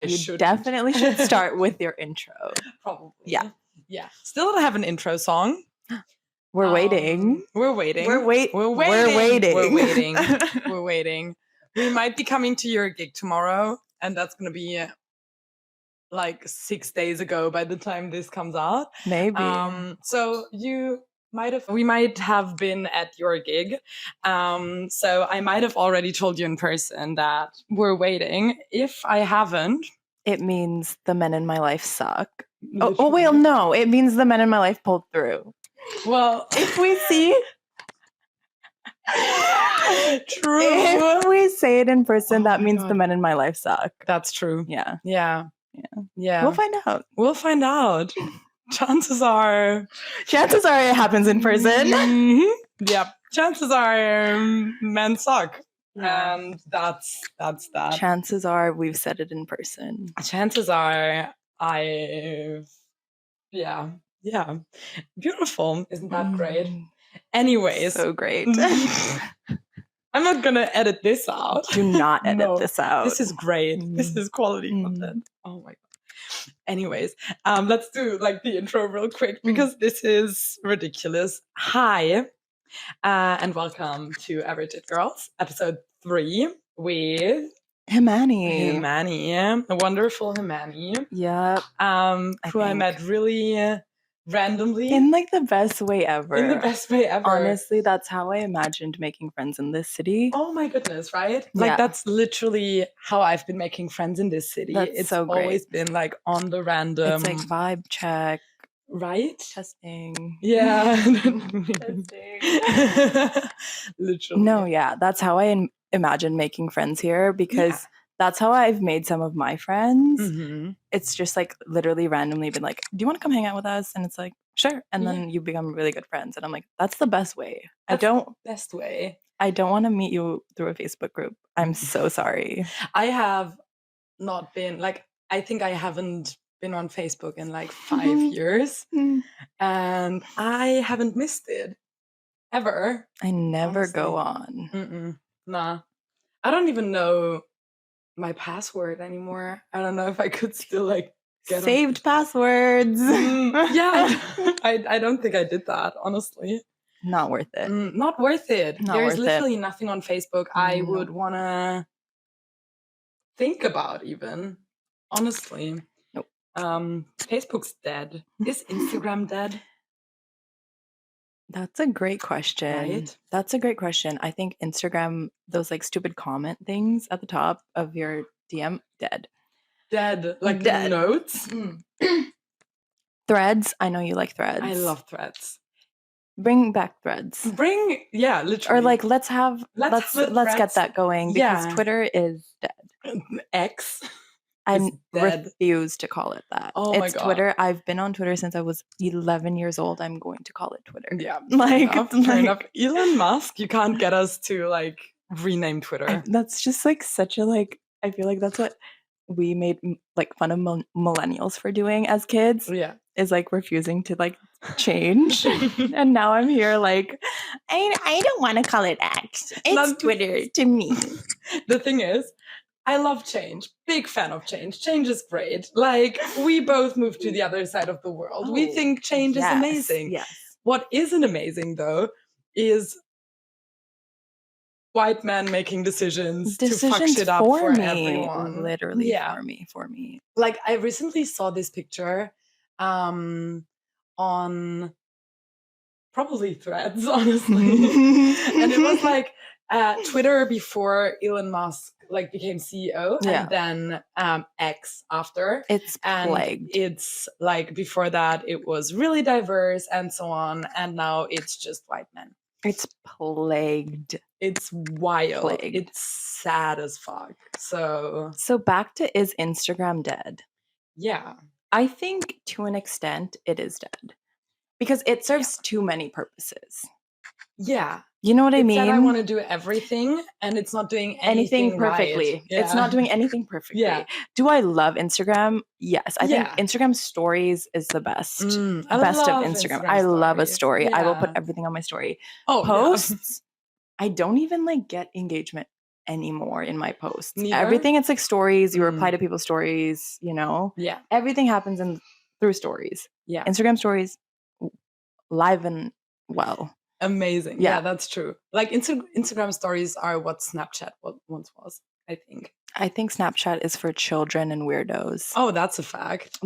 You definitely should start with your intro. Probably. Yeah. Yeah. Still don't have an intro song. We're waiting. We're waiting. We're waiting. We're waiting. We might be coming to your gig tomorrow, and that's going to be like 6 days ago by the time this comes out. Maybe. So we might have been at your gig. So I might have already told you in person that we're waiting. If I haven't, it means the men in my life suck. Oh, well, no, it means the men in my life pulled through. Well, if we see... True. If we say it in person, that means the men in my life suck. That's true. Yeah. We'll find out. Chances are it happens in person. Mm-hmm. Yep. Chances are men suck. Yeah. And that's that. Chances are we've said it in person. Chances are yeah. Beautiful. Isn't that great? Anyways. So great. I'm not going to edit this out. Do not edit this out. This is great. This is quality content. Oh my God. Anyways, let's do like the intro real quick because this is ridiculous. Hi, and welcome to Average It Girls, episode 3 with Himani. A wonderful Himani. Yep. Who I met really randomly. In like the best way ever. Honestly, that's how I imagined making friends in this city. Oh my goodness, right? Like that's literally how I've been making friends in this city. It's so always been like on the random. It's like vibe check. Right? Testing. Yeah. Testing. Literally. No, yeah. That's how I imagined making friends here because that's how I've made some of my friends. Mm-hmm. It's just like literally randomly been like, do you want to come hang out with us? And it's like, sure. And then you become really good friends. And I'm like, that's the best way. Best way. I don't want to meet you through a Facebook group. I'm so sorry. I have not been like, I think I haven't been on Facebook in like 5 years. And I haven't missed it ever. I never go on. Nah. I don't even know my password anymore. I don't know if I could still like get saved passwords. Yeah. I don't think I did that, honestly. Not worth it. Not worth it. There's literally nothing on Facebook I would want to think about even. Honestly. Nope. Facebook's dead. Is Instagram dead? That's a great question. Right? That's a great question. I think Instagram, those like stupid comment things at the top of your DM, dead. Dead. Like dead. Notes? Threads. I know you like Threads. I love Threads. Bring back Threads. Literally. Or like let's get that going because Twitter is dead. X. I refuse to call it that. Oh my God. Twitter. I've been on Twitter since I was 11 years old. I'm going to call it Twitter. Yeah. Fair enough. Elon Musk, you can't get us to like rename Twitter. That's just like such a like, I feel like that's what we made like fun of millennials for doing as kids. Yeah. Is like refusing to like change. And now I'm here like, I don't want to call it X. It's Twitter to me. The thing is, I love change. Big fan of change. Change is great. Like, we both moved to the other side of the world. We think change is amazing. Yes. What isn't amazing, though, is white men making decisions to fuck shit up for everyone. Literally for me. Like, I recently saw this picture on probably Threads, honestly. And it was like Twitter before Elon Musk like became CEO and then X after. It's plagued. It's like before that it was really diverse and so on, and now it's just white men. It's plagued. It's wild. Plagued. It's sad as fuck. So back to, is Instagram dead? Yeah. I think to an extent it is dead. Because it serves too many purposes. Yeah. You know what I mean? I want to do everything and it's not doing anything perfectly. Right. Yeah. It's not doing anything perfectly. Yeah. Do I love Instagram? Yes. I think Instagram stories is the best. Best of Instagram. I love a story. Yeah. I will put everything on my story. Posts, I don't even like get engagement anymore in my posts. Neither? Everything, it's like stories. You reply to people's stories, you know? Yeah. Everything happens through stories. Yeah. Instagram stories, live and well. Amazing. Yeah, that's true. Like Instagram stories are what Snapchat once was, I think. I think Snapchat is for children and weirdos. Oh, that's a fact.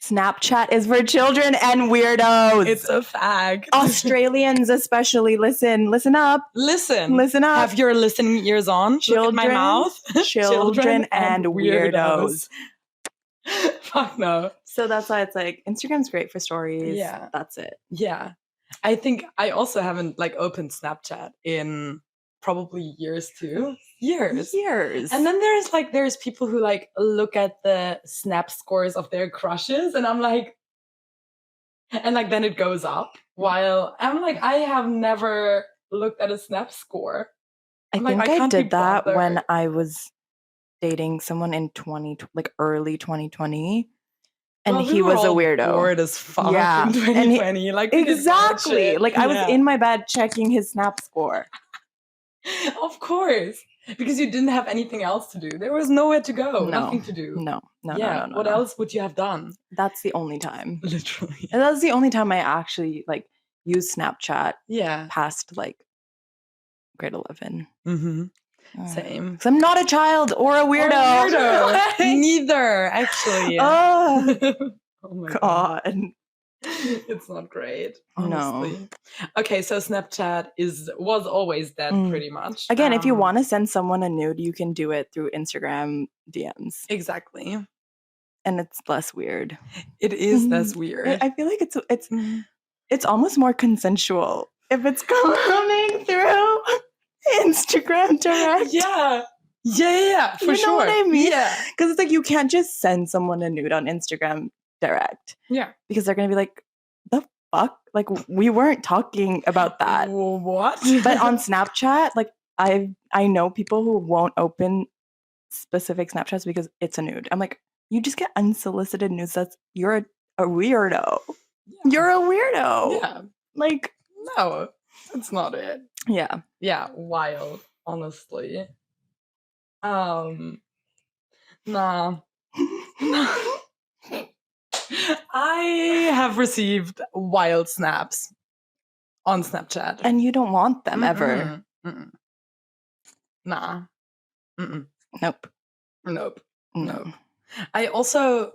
Snapchat is for children and weirdos. It's a fact. Australians especially, listen up. Listen up. Have your listening ears on. Children, look at my mouth. children and weirdos. Fuck no. So that's why it's like Instagram's great for stories. Yeah. That's it. Yeah. I think I also haven't like opened Snapchat in probably years too. Years. And then there's people who like look at the snap scores of their crushes, and I'm like, and like then it goes up, while I'm like, I have never looked at a snap score. I think I did that when I was dating someone in early 2020. And he was a weirdo. Bored as fuck in 2020. Like exactly. Like I was in my bed checking his snap score. Of course. Because you didn't have anything else to do. There was nowhere to go. Nothing to do. No. What else would you have done? That's the only time. Literally. And that's the only time I actually like used Snapchat. Yeah. Past like grade 11. Mm-hmm. Same. Because I'm not a child or a weirdo. Neither, actually. Oh my God. It's not great, honestly. No. Okay, so Snapchat was always dead pretty much. Again, if you want to send someone a nude, you can do it through Instagram DMs. Exactly. And it's less weird. It is less weird. I feel like it's almost more consensual if it's coming through Instagram direct. Yeah, for sure. You know what I mean? Yeah. Because it's like you can't just send someone a nude on Instagram direct. Yeah. Because they're going to be like, the fuck? Like, we weren't talking about that. What? But on Snapchat, like, I know people who won't open specific Snapchats because it's a nude. I'm like, you just get unsolicited nudes. You're a weirdo. Yeah. You're a weirdo. Yeah. Like, no, that's not it. Yeah. Yeah, wild, honestly. Nah. I have received wild snaps on Snapchat. And you don't want them ever. Nah. Nope. No. I also,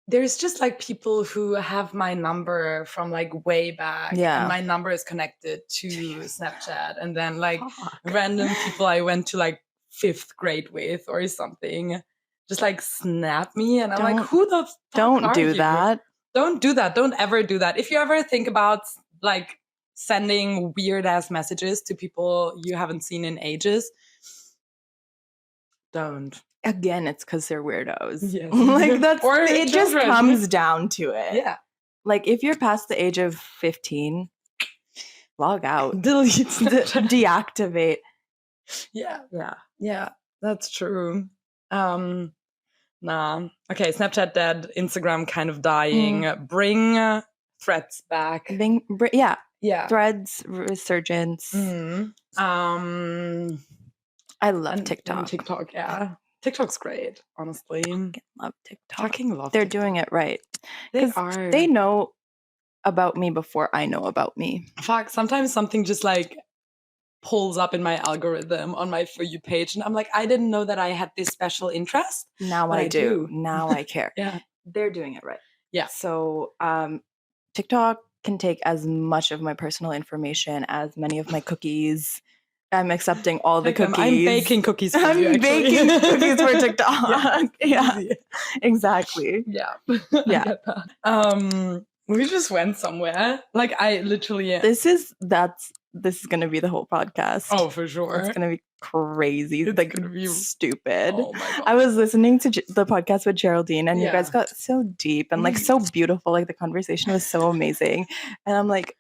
there's just like people who have my number from like way back. Yeah. And my number is connected to Snapchat. And then like random people I went to like 5th grade with or something just like snap me. And I'm like, who the fuck don't do that. Don't do that. Don't ever do that. If you ever think about like sending weird ass messages to people you haven't seen in ages, don't. Again, it's because they're weirdos. Yes. Like that's or it children. Just comes down to it. Yeah. Like if you're past the age of 15, log out. Delete. Deactivate. Yeah. That's true. Nah. Okay, Snapchat dead, Instagram kind of dying. Bring Threads back. Yeah. Threads resurgence. I love TikTok. TikTok, yeah. TikTok's great, honestly. I love TikTok. Fucking love They're TikTok. doing it right. They are. They know about me before I know about me. Fuck, sometimes something just like pulls up in my algorithm on my For You page and I'm like, I didn't know that I had this special interest. Now I do. Now I care. Yeah. They're doing it right. Yeah. So TikTok can take as much of my personal information as many of my cookies. I'm accepting all the cookies. I'm baking cookies for you, actually. I'm baking cookies for TikTok. Yeah. Exactly. Yeah. Yeah. We just went somewhere. Like I literally This is going to be the whole podcast. Oh, for sure. It's going to be crazy. It's like going to be stupid. Oh my God. I was listening to the podcast with Geraldine and you guys got so deep and like so beautiful. Like the conversation was so amazing. And I'm like,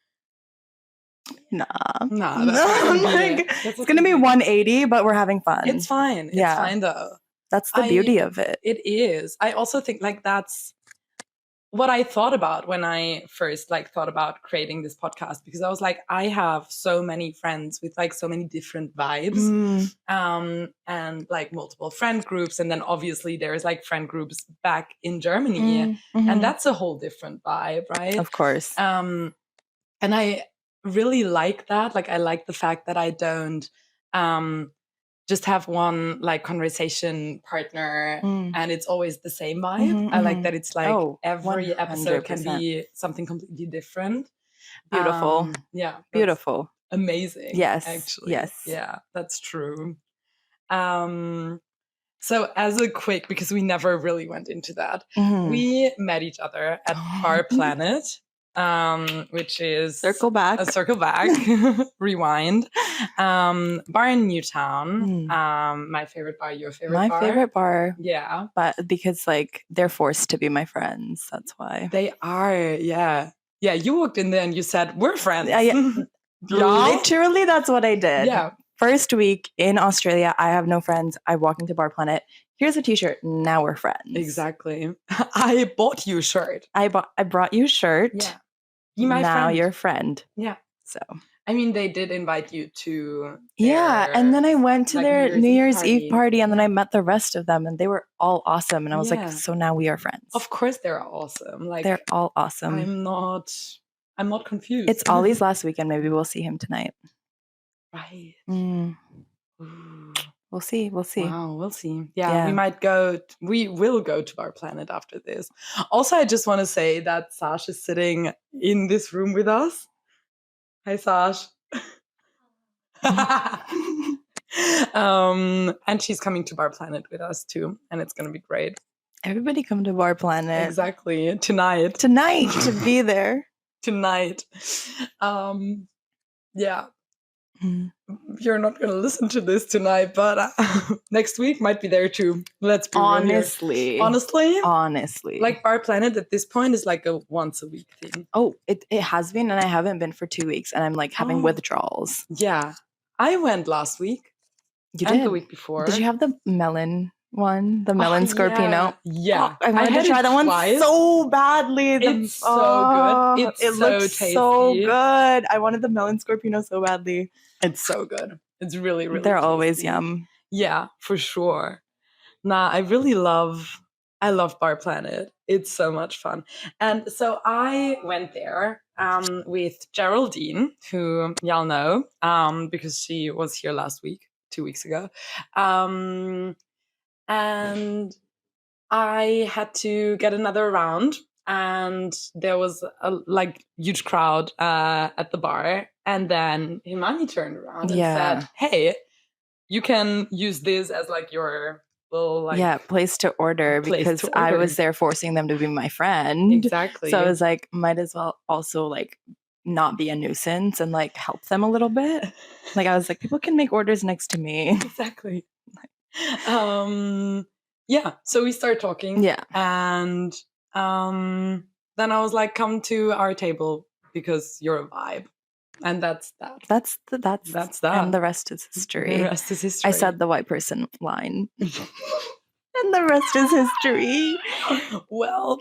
nah. It's going to be 180, but we're having fun. It's fine. It's fine though. That's the beauty of it. It is. I also think like that's what I thought about when I first thought about creating this podcast, because I was like, I have so many friends with so many different vibes, and multiple friend groups, and then obviously there's friend groups back in Germany, and that's a whole different vibe, right? Of course. And I really like that. I like the fact that I don't just have one conversation partner and it's always the same vibe. I like that it's every 100%. Episode can be something completely different. Beautiful. Yeah. Beautiful. Amazing. Yes. Actually. Yes. Yeah, that's true. So as a quick, because we never really went into that, we met each other at Bar Planet. Which is circle back, rewind, bar in Newtown. My favorite bar, your favorite bar? My favorite bar. Yeah. But because they're forced to be my friends. That's why. They are, yeah. Yeah, you walked in there and you said, we're friends. Literally, that's what I did. Yeah. First week in Australia, I have no friends. I walk into Bar Planet. Here's a t-shirt. Now we're friends. Exactly. I bought you a shirt. I brought you a shirt. Yeah. You my now friend. You're a friend. Yeah. So. I mean, they did invite you to and then I went to their New Year's Eve party, and then I met the rest of them, and they were all awesome. And I was like, so now we are friends. Of course they're awesome. They're all awesome. I'm not confused. It's Ollie's last weekend. Maybe we'll see him tonight. Right. We'll see. Wow, we'll see. Yeah, we will go to Bar Planet after this. Also, I just want to say that Sash is sitting in this room with us. Hi, Sash. And she's coming to Bar Planet with us too, and it's going to be great. Everybody come to Bar Planet. Exactly. Tonight to be there. Tonight. Yeah. You're not going to listen to this tonight, but next week might be there too. Let's be honestly. Honestly. Bar Planet at this point is a once a week thing. Oh, it has been, and I haven't been for 2 weeks, and I'm having withdrawals. Yeah. I went last week. You did? The week before. Did you have the melon one? The melon scorpino? Yeah. I wanted to try that one so badly. It's so good. It looks tasty. So good. I wanted the melon scorpino so badly. It's so good. It's really, really They're tasty. always yum. Yeah, for sure. I love Bar Planet. It's so much fun. And so I went there with Geraldine, who y'all know, because she was here last week, 2 weeks ago. And I had to get another round, and there was a huge crowd at the bar. And then Himani turned around and said, hey, you can use this as your little place to order, because I was there forcing them to be my friend. Exactly. So I was might as well also not be a nuisance and help them a little bit. I was people can make orders next to me. Exactly. Yeah, so we start talking. Yeah. And then I was come to our table because you're a vibe. And that's that. That's that. And the rest is history. The rest is history. I said the white person line. And the rest is history. Well,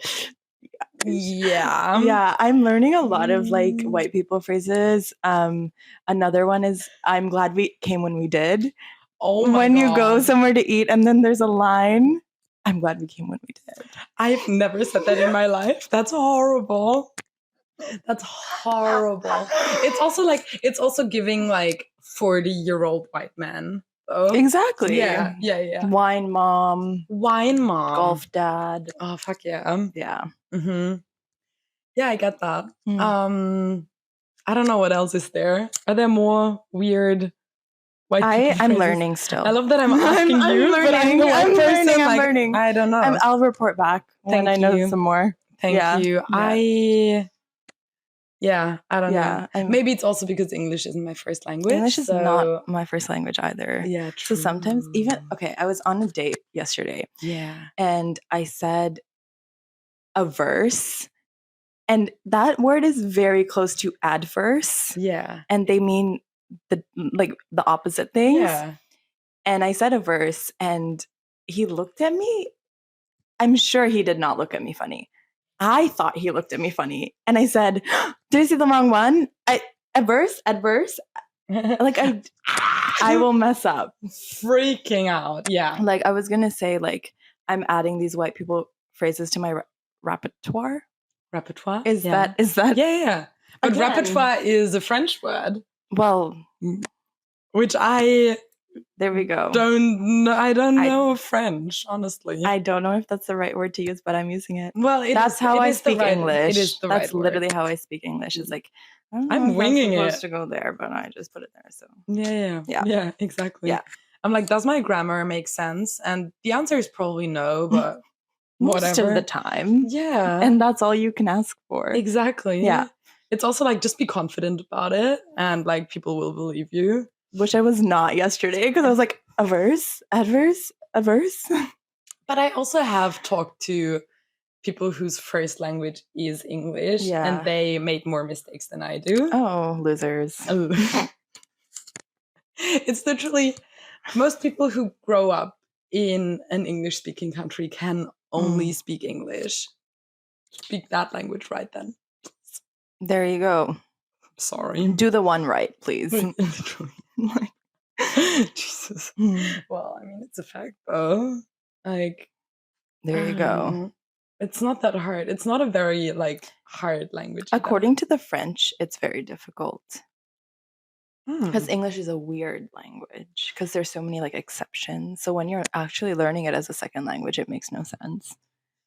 yeah. Yeah, I'm learning a lot of white people phrases. Another one is, I'm glad we came when we did. Oh my When God. you go somewhere to eat and then there's a line, I'm glad we came when we did. I've never said that in my life. That's horrible. That's horrible. It's also giving 40-year-old white men. Oh. Exactly. Yeah. Wine mom. Golf dad. Oh, fuck yeah. Yeah. Mm-hmm. Yeah, I get that. I don't know what else is there. Are there more weird white people I'm phrases? learning still. I love that I'm asking you, learning, but I'm the white person. I'm learning. I don't know. I'll report back when I know some more. Thank you. Yeah. I don't know. Maybe it's also because English isn't my first language. English is not my first language either. Yeah, true. So sometimes I was on a date yesterday. Yeah. And I said a verse, and that word is very close to adverse. Yeah. And they mean the opposite things. Yeah. And I said a verse, and he looked at me. I'm sure he did not look at me funny. I thought he looked at me funny. And I said, did I see the wrong one? Adverse? Like, I will mess up. Freaking out. Yeah. Like, I was going to say, like, I'm adding these white people phrases to my repertoire. Repertoire? Is that? Yeah. But Again, repertoire is a French word. Well, which there we go. I don't know French, honestly. I don't know if that's the right word to use, but I'm using it. Well, that's how I speak English. It is the right That's literally how I speak English. It's like, I don't know I'm if winging I'm supposed to go there, but I just put it there. So yeah, exactly. Yeah. I'm like, does my grammar make sense? And the answer is probably no, but most whatever. of the time. Yeah. And that's all you can ask for. Exactly. Yeah. It's also like, just be confident about it, and like people will believe you. Which I was not yesterday, because I was like, averse. But I also have talked to people whose first language is English, and they made more mistakes than I do. Oh, losers. It's literally, most people who grow up in an English-speaking country can only speak English. Speak that language right then. There you go. Sorry. Do the one right, please. Literally. Jesus. Well, I mean, it's a fact, though. Like, there you go. It's not that hard. It's not a very, like, hard language. According to the French, it's very difficult. Because English is a weird language, because there's so many, like, exceptions. So when you're actually learning it as a second language, it makes no sense.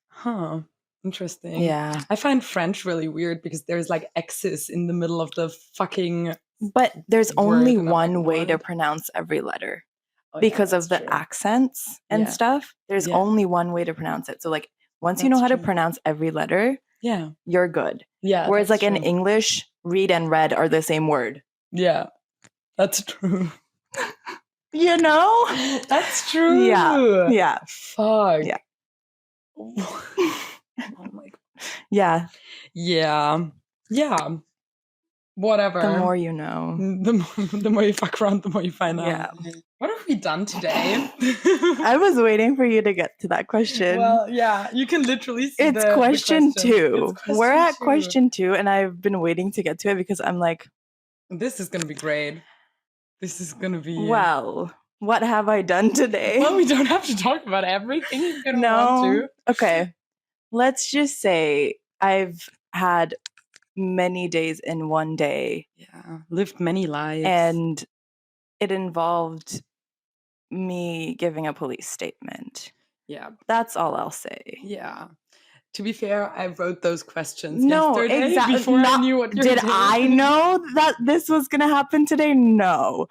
Huh. Interesting. Yeah. I find French really weird because there's, like, X's in the middle of the fucking... But there's only one way to pronounce every letter. Because of the accents and stuff, there's only one way to pronounce it. So, like, once you know how to pronounce every letter, you're good. Yeah. Whereas, like, in English, read and read are the same word. Yeah. That's true. You know? That's true. Yeah. Fuck. Yeah. Oh my God. Yeah. Yeah. Whatever. The more you know. The more you fuck around, the more you find out. Yeah. What have we done today? I was waiting for you to get to that question. Well, yeah, you can literally see it's question 2. We're at two. question 2, and I've been waiting to get to it because I'm like, this is going to be great. This is going to be... Well, what have I done today? Well, we don't have to talk about everything if you don't want to. Okay. Let's just say I've had many days in one day. Yeah. Lived many lives. And it involved me giving a police statement. Yeah. That's all I'll say. Yeah. To be fair, I wrote those questions yesterday exactly. before I knew what you were doing. Did I know that this was going to happen today? No.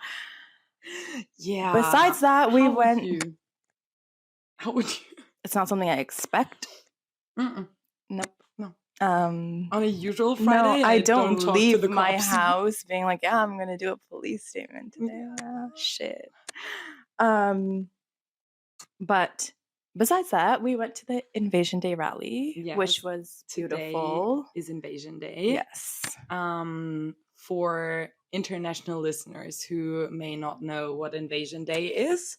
Yeah. Besides that, we went... How would you? It's not something I expect. Mm-mm. Nope. No. On a usual Friday? No, I don't leave my house being like, yeah, I'm going to do a police statement today. Shit. But besides that, we went to the Invasion Day rally, which was beautiful. Today is Invasion Day. Yes. For international listeners who may not know what Invasion Day is,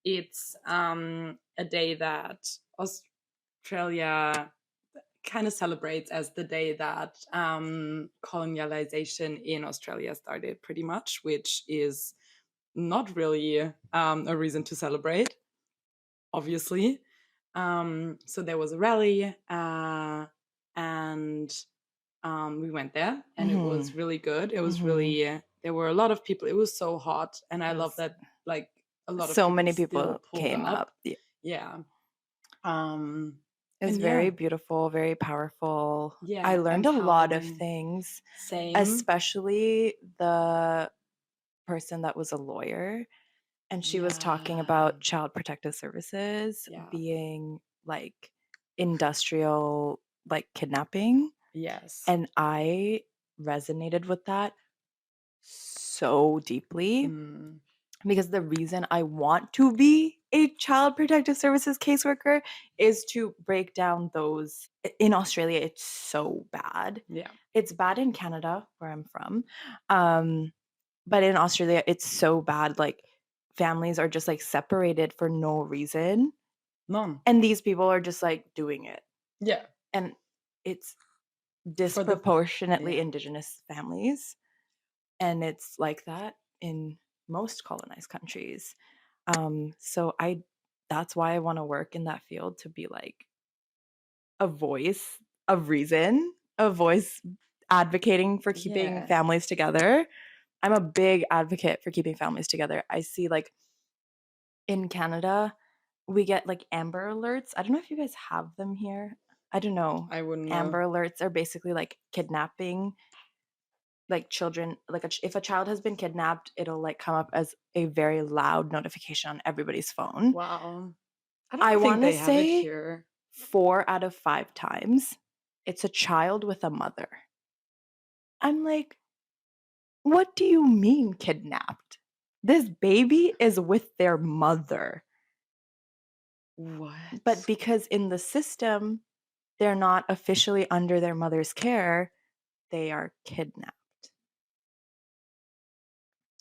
it's a day that Australia kind of celebrates as the day that colonialization in Australia started, pretty much, which is not really a reason to celebrate, obviously. So there was a rally, and we went there, and it was really good. It was really, there were a lot of people. It was so hot, and I love that, like, a lot of so many people came up. Yeah. It was very beautiful, very powerful. Yeah, I learned a lot of things. Same. Especially the person that was a lawyer, and she was talking about child protective services being like industrial, like kidnapping. Yes. And I resonated with that so deeply. Because the reason I want to be a child protective services caseworker is to break down those. In Australia, it's so bad. Yeah. It's bad in Canada, where I'm from. But in Australia, it's so bad. Like, families are just, like, separated for no reason. None. And these people are just, like, doing it. Yeah. And it's disproportionately Indigenous families, and it's like that in most colonized countries. So that's why I want to work in that field, to be like a voice of reason, a voice advocating for keeping families together. I'm a big advocate for keeping families together. I see, like, in Canada, we get like Amber Alerts. I don't know if you guys have them here. I don't know. I wouldn't know. Amber Alerts are basically like kidnapping, like children. Like if a child has been kidnapped, it'll like come up as a very loud notification on everybody's phone. Wow. I want to say here. 4 out of 5 times, it's a child with a mother. I'm like, what do you mean kidnapped? This baby is with their mother. What? But because in the system, they're not officially under their mother's care, they are kidnapped.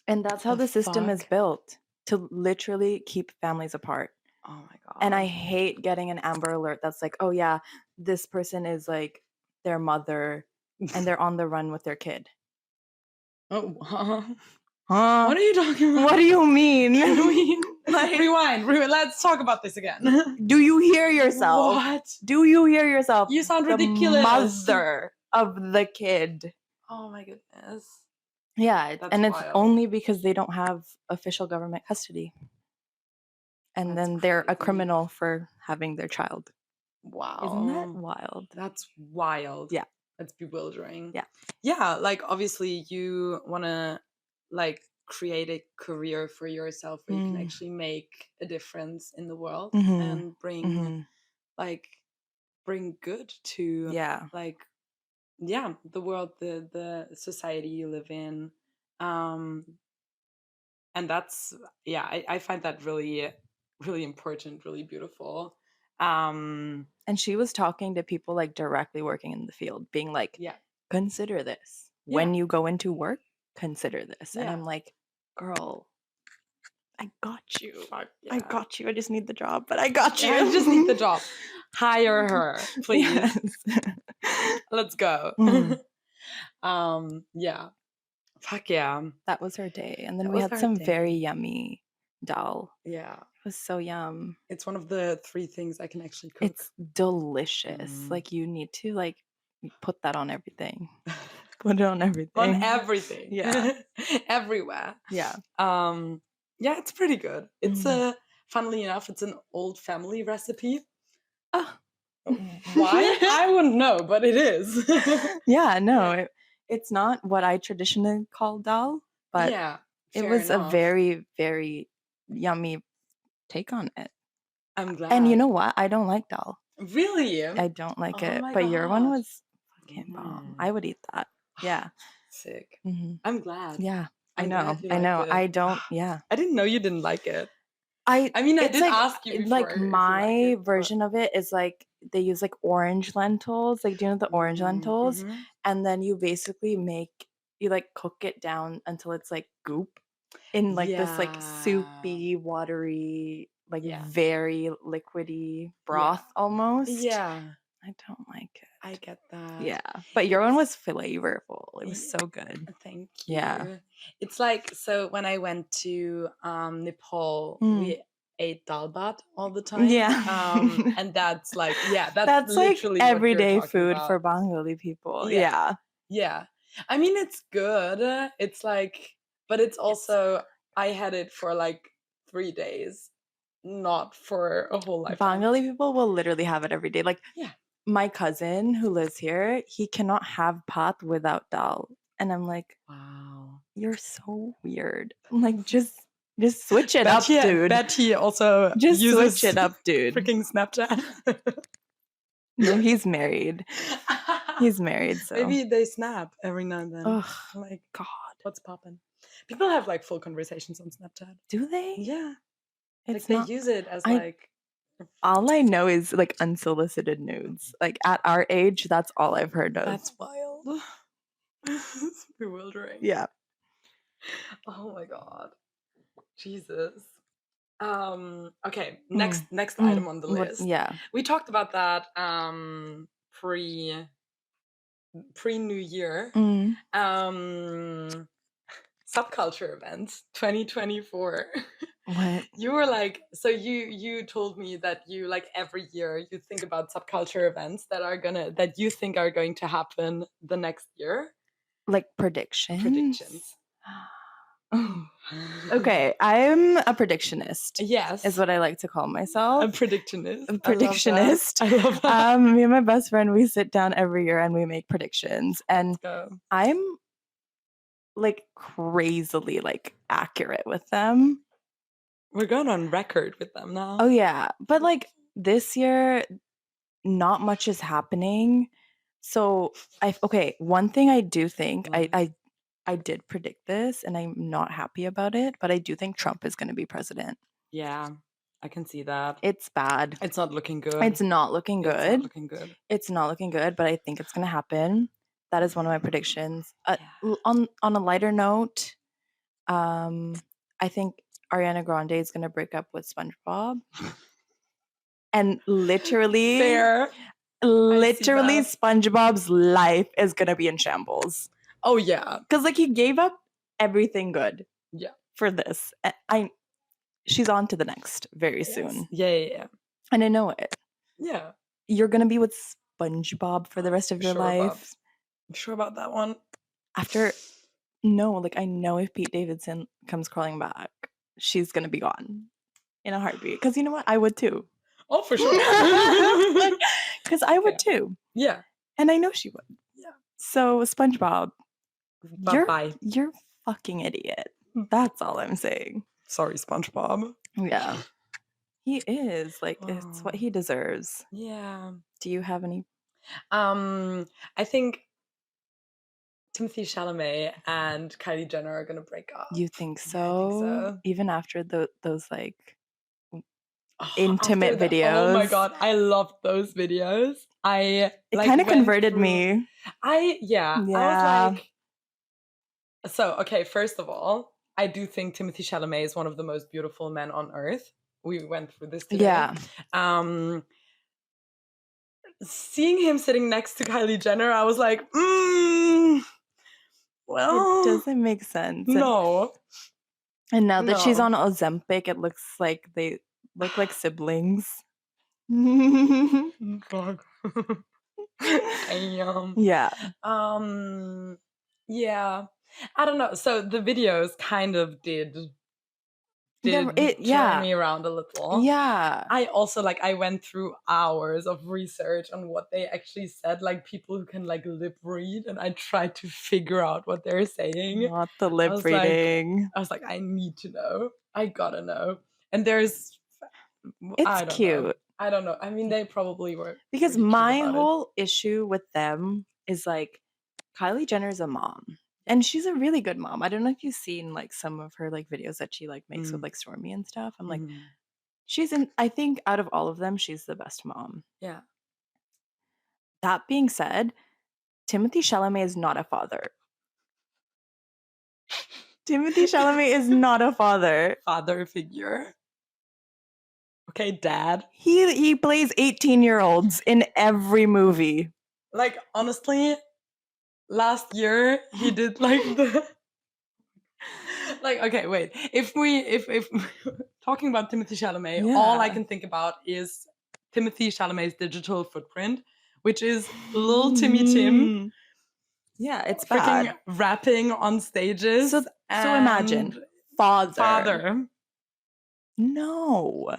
And that's how the system is built, to literally keep families apart. Oh my God. And I hate getting an Amber Alert that's like, oh yeah, this person is like their mother and they're on the run with their kid. Oh, what are you talking about? What do you mean? Can we rewind? Let's talk about this again. Do you hear yourself? What? Do you hear yourself? You sound the ridiculous. Mother of the kid. Oh my goodness. Yeah, That's and wild. it's only because they don't have official government custody. And then they're a criminal for having their child. Wow. Isn't that wild? That's wild. Yeah. That's bewildering. Yeah. Yeah, like obviously you want to like create a career for yourself where you can actually make a difference in the world and bring bring good to the world, the society you live in. And that's I find that really, really important, really beautiful. And she was talking to people like directly working in the field, being like, consider this. When you go into work, consider this. And I'm like, girl, I got you. I got you. I just need the job, but I got you. I just need the job. Hire her, please. Let's go. Yeah. Fuck yeah. That was her day. And then we had some very yummy dal. Yeah. It was so yum. It's one of the 3 things I can actually cook. It's delicious. Like, you need to like put that on everything. Put it on everything. On everything. Yeah. Everywhere. Yeah. Yeah, it's pretty good. It's funnily enough, it's an old family recipe. Oh. Why? I wouldn't know, but it is. Yeah, no. It's not what I traditionally call dal, but it was a very, very yummy take on it. I'm glad. And you know what? I don't like dal. Really? I don't like it. But your one was fucking bomb. I would eat that. Yeah. Sick. I'm glad. Yeah. I know. I don't. Yeah. I didn't know you didn't like it. I mean, I did ask you before. Like, my version of it is like they use like orange lentils. Like, do you know the orange lentils? And then you basically you like cook it down until it's like goop in like this like soupy, watery, like very liquidy broth almost. Yeah. I don't like it. I get that. Yeah. But your one was flavorful. It was so good. Thank you. Yeah. It's like, so when I went to Nepal, we ate dal bhat all the time. Yeah. And that's like, that's literally like everyday food for Bengali people. Yeah. Yeah. I mean, it's good. It's like, but it's also, I had it for like 3 days, not for a whole lifetime. Bengali people will literally have it every day. Like, my cousin who lives here, he cannot have bhat without dal. And I'm like, wow, you're so weird. I'm like, just switch it up, dude. Bet he also just uses switch it up, dude. Freaking Snapchat. No, he's married. He's married, so maybe they snap every now and then. Ugh, like, God, what's poppin'? People have like full conversations on Snapchat. Do they? Yeah, it's like they use it as like. All I know is like unsolicited nudes. Like, at our age, that's all I've heard of. That's wild. It's bewildering. Yeah. Oh my God. Jesus. Okay. Next item on the list. Yeah. We talked about that pre-New Year. Subculture events 2024. What? You were like, so you told me that you like every year you think about subculture events that you think are going to happen the next year. Like predictions? Predictions. Okay, I'm a predictionist. Yes. Is what I like to call myself. A predictionist. A predictionist. I love that. Me and my best friend, we sit down every year and we make predictions. And I'm like crazily like accurate with them. We're going on record with them now. Oh yeah. But like this year, not much is happening. So one thing I do think I did predict this and I'm not happy about it, but I do think Trump is going to be president. Yeah, I can see that. It's bad. It's not looking good. It's not looking good. It's not looking good. It's not looking good, but I think it's going to happen. That is one of my predictions. On a lighter note, I think Ariana Grande is going to break up with SpongeBob. And literally, SpongeBob's life is going to be in shambles. Oh, yeah. Because, like, he gave up everything good. Yeah. For this. She's on to the next very soon. Yeah. And I know it. Yeah. You're going to be with SpongeBob for the rest of your life. I'm sure about that one. No, I know if Pete Davidson comes crawling back, she's going to be gone in a heartbeat. Because you know what? I would too. Oh, for sure. Because I would too. Yeah. And I know she would. Yeah. So, SpongeBob, bye-bye. You're a fucking idiot. That's all I'm saying. Sorry, SpongeBob. Yeah. He is. It's what he deserves. Yeah. Do you have any? I think Timothée Chalamet and Kylie Jenner are going to break up. You think so? Yeah, I think so. Even after those intimate videos. Oh my god, I loved those videos. It kind of converted me. I was like, so okay, first of all, I do think Timothée Chalamet is one of the most beautiful men on earth. We went through this today. Yeah. Seeing him sitting next to Kylie Jenner, I was like, well, it doesn't make sense. No. And now that she's on Ozempic, it looks like they look like siblings. Fuck. Yeah. Yeah. I don't know. So the videos kind of did turn me around a little. Yeah. I also I went through hours of research on what they actually said, like people who can lip read, and I tried to figure out what they're saying. Not the lip reading. I was like, I need to know. I gotta know. And it's cute. Know. I don't know. I mean, they probably were. Because my whole issue with them is Kylie Jenner's a mom. And she's a really good mom. I don't know if you've seen some of her videos that she makes with Stormy and stuff. I'm I think out of all of them, she's the best mom. Yeah. That being said, Timothée Chalamet is not a father. Timothée Chalamet is not a father. Father figure. Okay, dad. He plays 18-year-olds in every movie. Honestly, last year he did the okay, wait. If talking about Timothée Chalamet, all I can think about is Timothée Chalamet's digital footprint, which is little Timmy Tim. Yeah, it's freaking bad. Rapping on stages. So imagine father. No.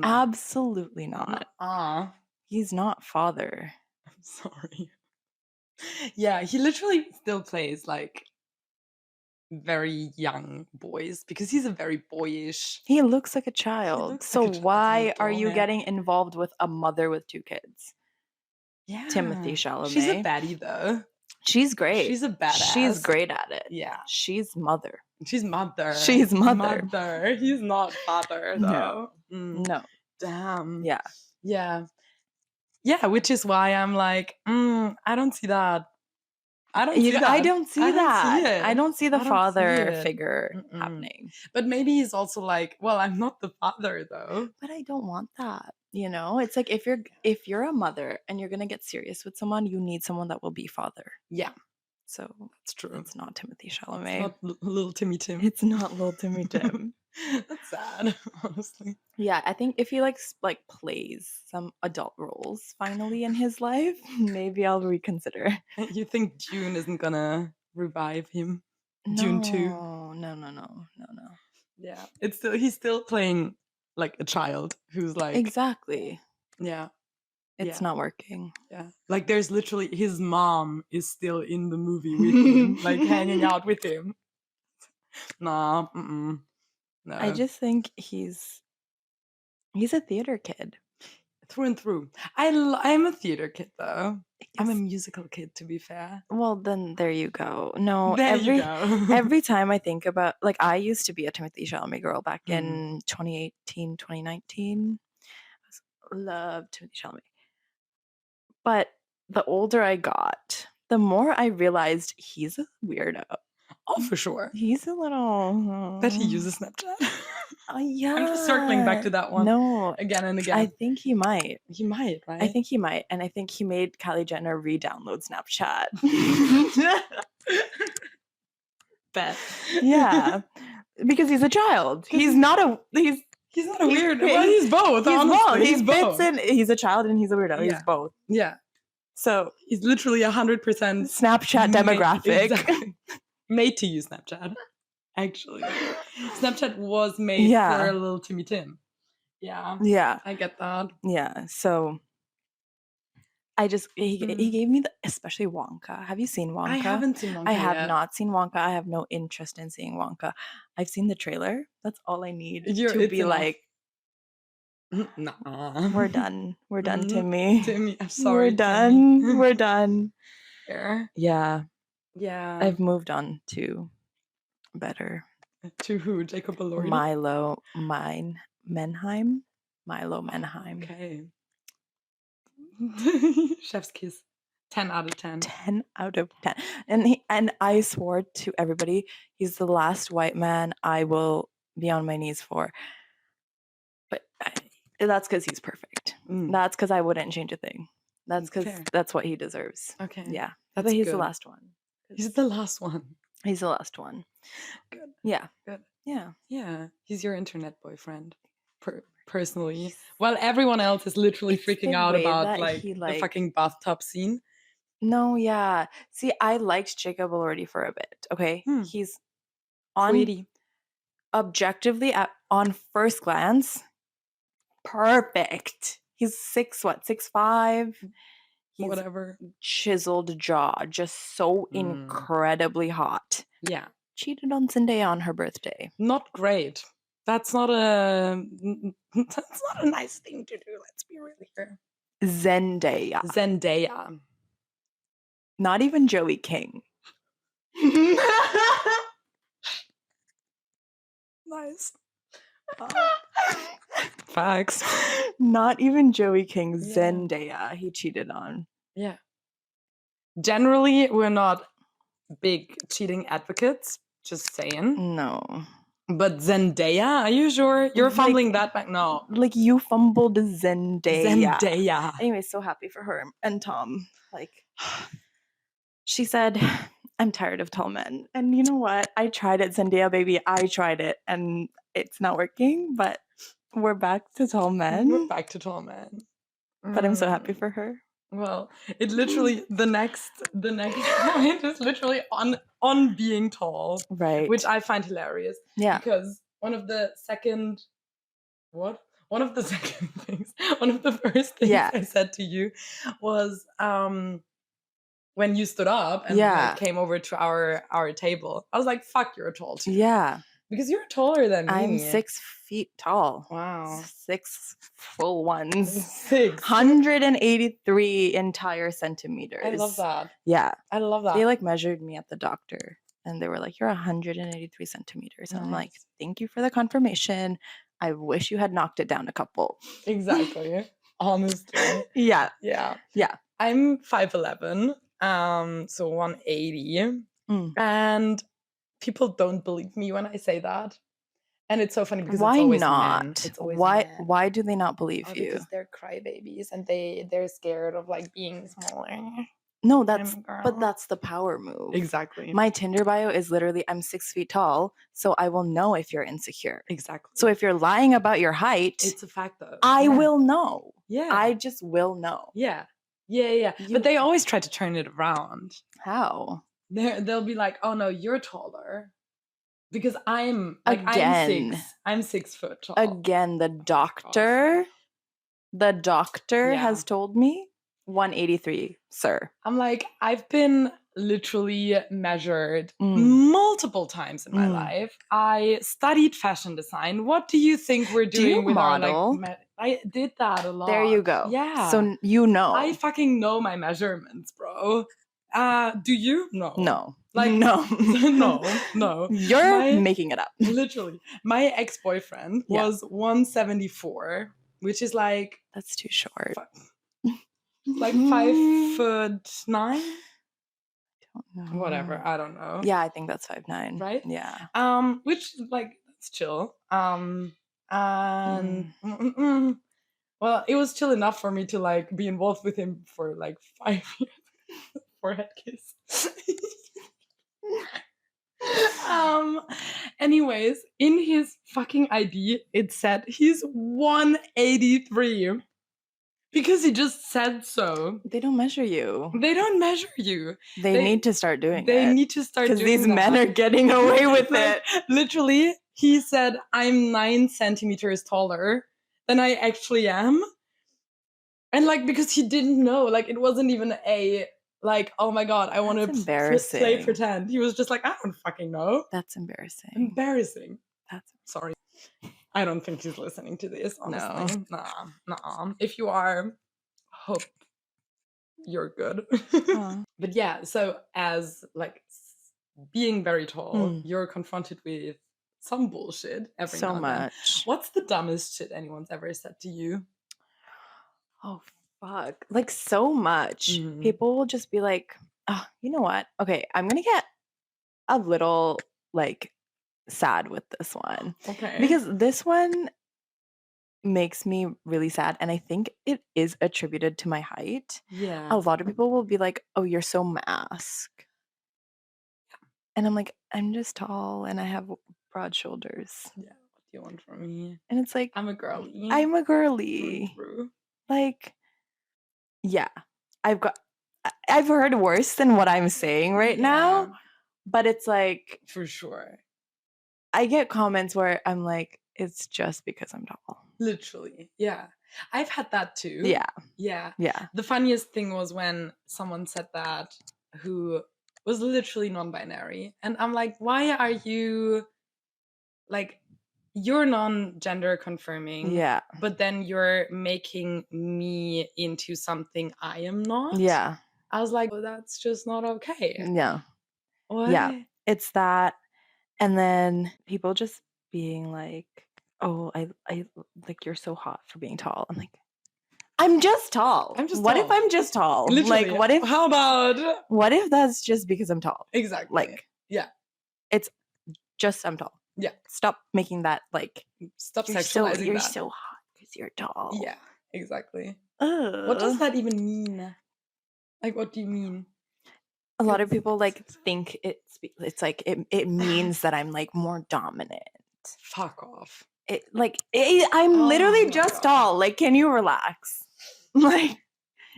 Absolutely not. He's not father. I'm sorry. Yeah, he literally still plays very young boys because he's a very boyish. He looks like a child. So why are you getting involved with a mother with 2 kids? Yeah. Timothée Chalamet. She's a baddie though. She's great. She's a badass. She's great at it. Yeah. She's mother. She's mother. She's mother. He's not father though. No. Damn. Yeah. Yeah. Yeah, which is why I'm I don't see that I don't see that. I don't see that. See it. I don't see the father see figure happening. But maybe he's also like, well, I'm not the father though. But I don't want that. You know, it's like if you're a mother and you're gonna get serious with someone, you need someone that will be father. Yeah. So that's true. It's not Timothy Chalamet. It's not little Timmy Tim. It's not little Timmy Tim. That's sad, honestly. Yeah, I think if he like plays some adult roles finally in his life, maybe I'll reconsider. You think June isn't gonna revive him? No, June 2? No. Yeah, he's still playing like a child who's like exactly. Yeah, it's not working. Yeah, like there's literally his mom is still in the movie with him, like hanging out with him. Nah, no. I just think he's a theater kid through and through. I'm a theater kid though. Yes. I'm a musical kid, to be fair. Well, then there you go. No, you go. every time I think about, like, I used to be a Timothy Chalamet girl back in 2018, 2019. I loved Timothy Chalamet. But the older I got, the more I realized he's a weirdo. Oh, for sure. He's a little... That he uses Snapchat. Yeah. I'm just circling back to that one. No. Again and again. I think he might. He might, right? I think he might. And I think he made Kylie Jenner re-download Snapchat. Bet. Yeah. Because he's a child. He's not a weird. Well, he's both. He's both. He's a child and he's a weirdo. Yeah. He's both. Yeah. So he's literally 100% Snapchat demographic. Exactly. Made to use Snapchat. Actually, Snapchat was made for a little Timmy Tim. Yeah. Yeah. I get that. Yeah. So I just he gave me especially Wonka. Have you seen Wonka? I haven't seen Wonka. I have not seen Wonka. I have no interest in seeing Wonka. I've seen the trailer. That's all I need to be enough. Like, nah. We're done. We're done, Timmy. Timmy, I'm sorry. We're done. Timmy. We're done. Fair. Yeah. Yeah. I've moved on to better. To who? Jacob Elordi? Milo Menheim. Okay. Chef's kiss. 10 out of 10. 10 out of 10. And I swore to everybody, he's the last white man I will be on my knees for. But that's because he's perfect. That's because I wouldn't change a thing. That's because that's what he deserves. Okay. Yeah. But he's the last one. He's the last one. He's the last one. Good. Yeah. Good. Yeah. Yeah. He's your internet boyfriend. Personally. While everyone else is literally freaking out about the fucking bathtub scene. No, yeah. See, I liked Jacob Elordi for a bit. Okay. He's objectively on first glance, perfect. He's 6'5". He's whatever. Chiseled jaw, just so incredibly hot. Yeah. Cheated on Zendaya on her birthday. Not great. That's not a nice thing to do. Let's be real here. Zendaya. Not even Joey King. Nice. Facts. Not even Joey King. Zendaya he cheated on. Yeah. Generally, we're not big cheating advocates. Just saying. No. But Zendaya, are you sure? You're fumbling that back? No. Like, you fumbled Zendaya. Zendaya. Anyway, so happy for her and Tom. Like, she said, I'm tired of tall men. And you know what? I tried it, Zendaya, baby. I tried it. And it's not working, but we're back to tall men. We're back to tall men. But I'm so happy for her. Well, it literally, the next point is literally on being tall. Right. Which I find hilarious. Yeah. Because one of the first things I said to you was when you stood up and came over to our table. I was like, fuck, you're tall too. Yeah. Because you're taller than me. I'm 6 feet tall. Wow. 6 full ones. 6. 183 entire centimeters. I love that. Yeah. I love that. They measured me at the doctor and they were like, you're 183 centimeters. And I'm like, thank you for the confirmation. I wish you had knocked it down a couple. Exactly. Honestly. Yeah. Yeah. Yeah. I'm 5'11". So 180. And people don't believe me when I say that. And it's so funny because why it's always not? men. It's always why men. why do they not believe you? Because they're crybabies and they're scared of like being smaller. No, that's the power move. Exactly. My Tinder bio is literally, I'm 6 feet tall, so I will know if you're insecure. Exactly. So if you're lying about your height, it's a fact though. I will know. Yeah. I just will know. Yeah. But they always try to turn it around. How? They'll be like, oh no, you're taller. Because I'm 6 foot tall. Again, the doctor has told me 183, sir. I'm like, I've been literally measured multiple times in my life. I studied fashion design. What do you think we're doing with model? I did that a lot. There you go. Yeah. So you know. I fucking know my measurements, bro. Do you? No. No. Like no. no. You're making it up. Literally. My ex-boyfriend was 174, which is like, that's too short. Like 5'9". Don't know. Whatever, I don't know. Yeah, I think that's 5'9". Right? Yeah. Which like that's chill. And well, it was chill enough for me to like be involved with him for like 5 years. Forehead kiss. Anyways, in his fucking ID, it said he's 183. Because he just said so. They don't measure you. They don't measure you. They need to start doing it. They need to start doing it. Because these men are getting away with it. Literally, he said, I'm 9 centimeters taller than I actually am. And like, because he didn't know, like, it wasn't even a, like, oh my God, I want to play pretend. He was just like, I don't fucking know. That's embarrassing. Embarrassing. Sorry. I don't think he's listening to this, honestly. No. Nah. If you are, hope you're good. But yeah, so as like being very tall, you're confronted with some bullshit every now and then. What's the dumbest shit anyone's ever said to you? Oh, fuck. Like so much. People will just be like, oh, you know what? Okay, I'm going to get a little like sad with this one. Okay. Because this one makes me really sad, and I think it is attributed to my height. Yeah. A lot of people will be like, oh, you're so mask. And I'm like, I'm just tall and I have broad shoulders. Yeah, what do you want from me? And it's like, I'm a girly. I'm a girly. True. Like, yeah. I've heard worse than what I'm saying right now, but it's like, for sure. I get comments where I'm like, it's just because I'm tall. Literally. Yeah. I've had that too. Yeah. The funniest thing was when someone said that who was literally non-binary. And I'm like, why are you like, you're non-gender confirming. Yeah. But then you're making me into something I am not. Yeah. I was like, well, that's just not okay. Yeah. What? Yeah. It's that. And then people just being like, oh, I like, you're so hot for being tall. I'm like, I'm just tall. What if I'm just tall? Literally. Like, what if that's just because I'm tall? Exactly. Like, yeah. It's just I'm tall. Yeah. Stop making that like, stop sexualizing that. You're so hot because you're tall. Yeah, exactly. What does that even mean? Like, what do you mean? A lot of people like think it's like it means that I'm like more dominant. Fuck off. I'm literally just tall. Like, can you relax? Like,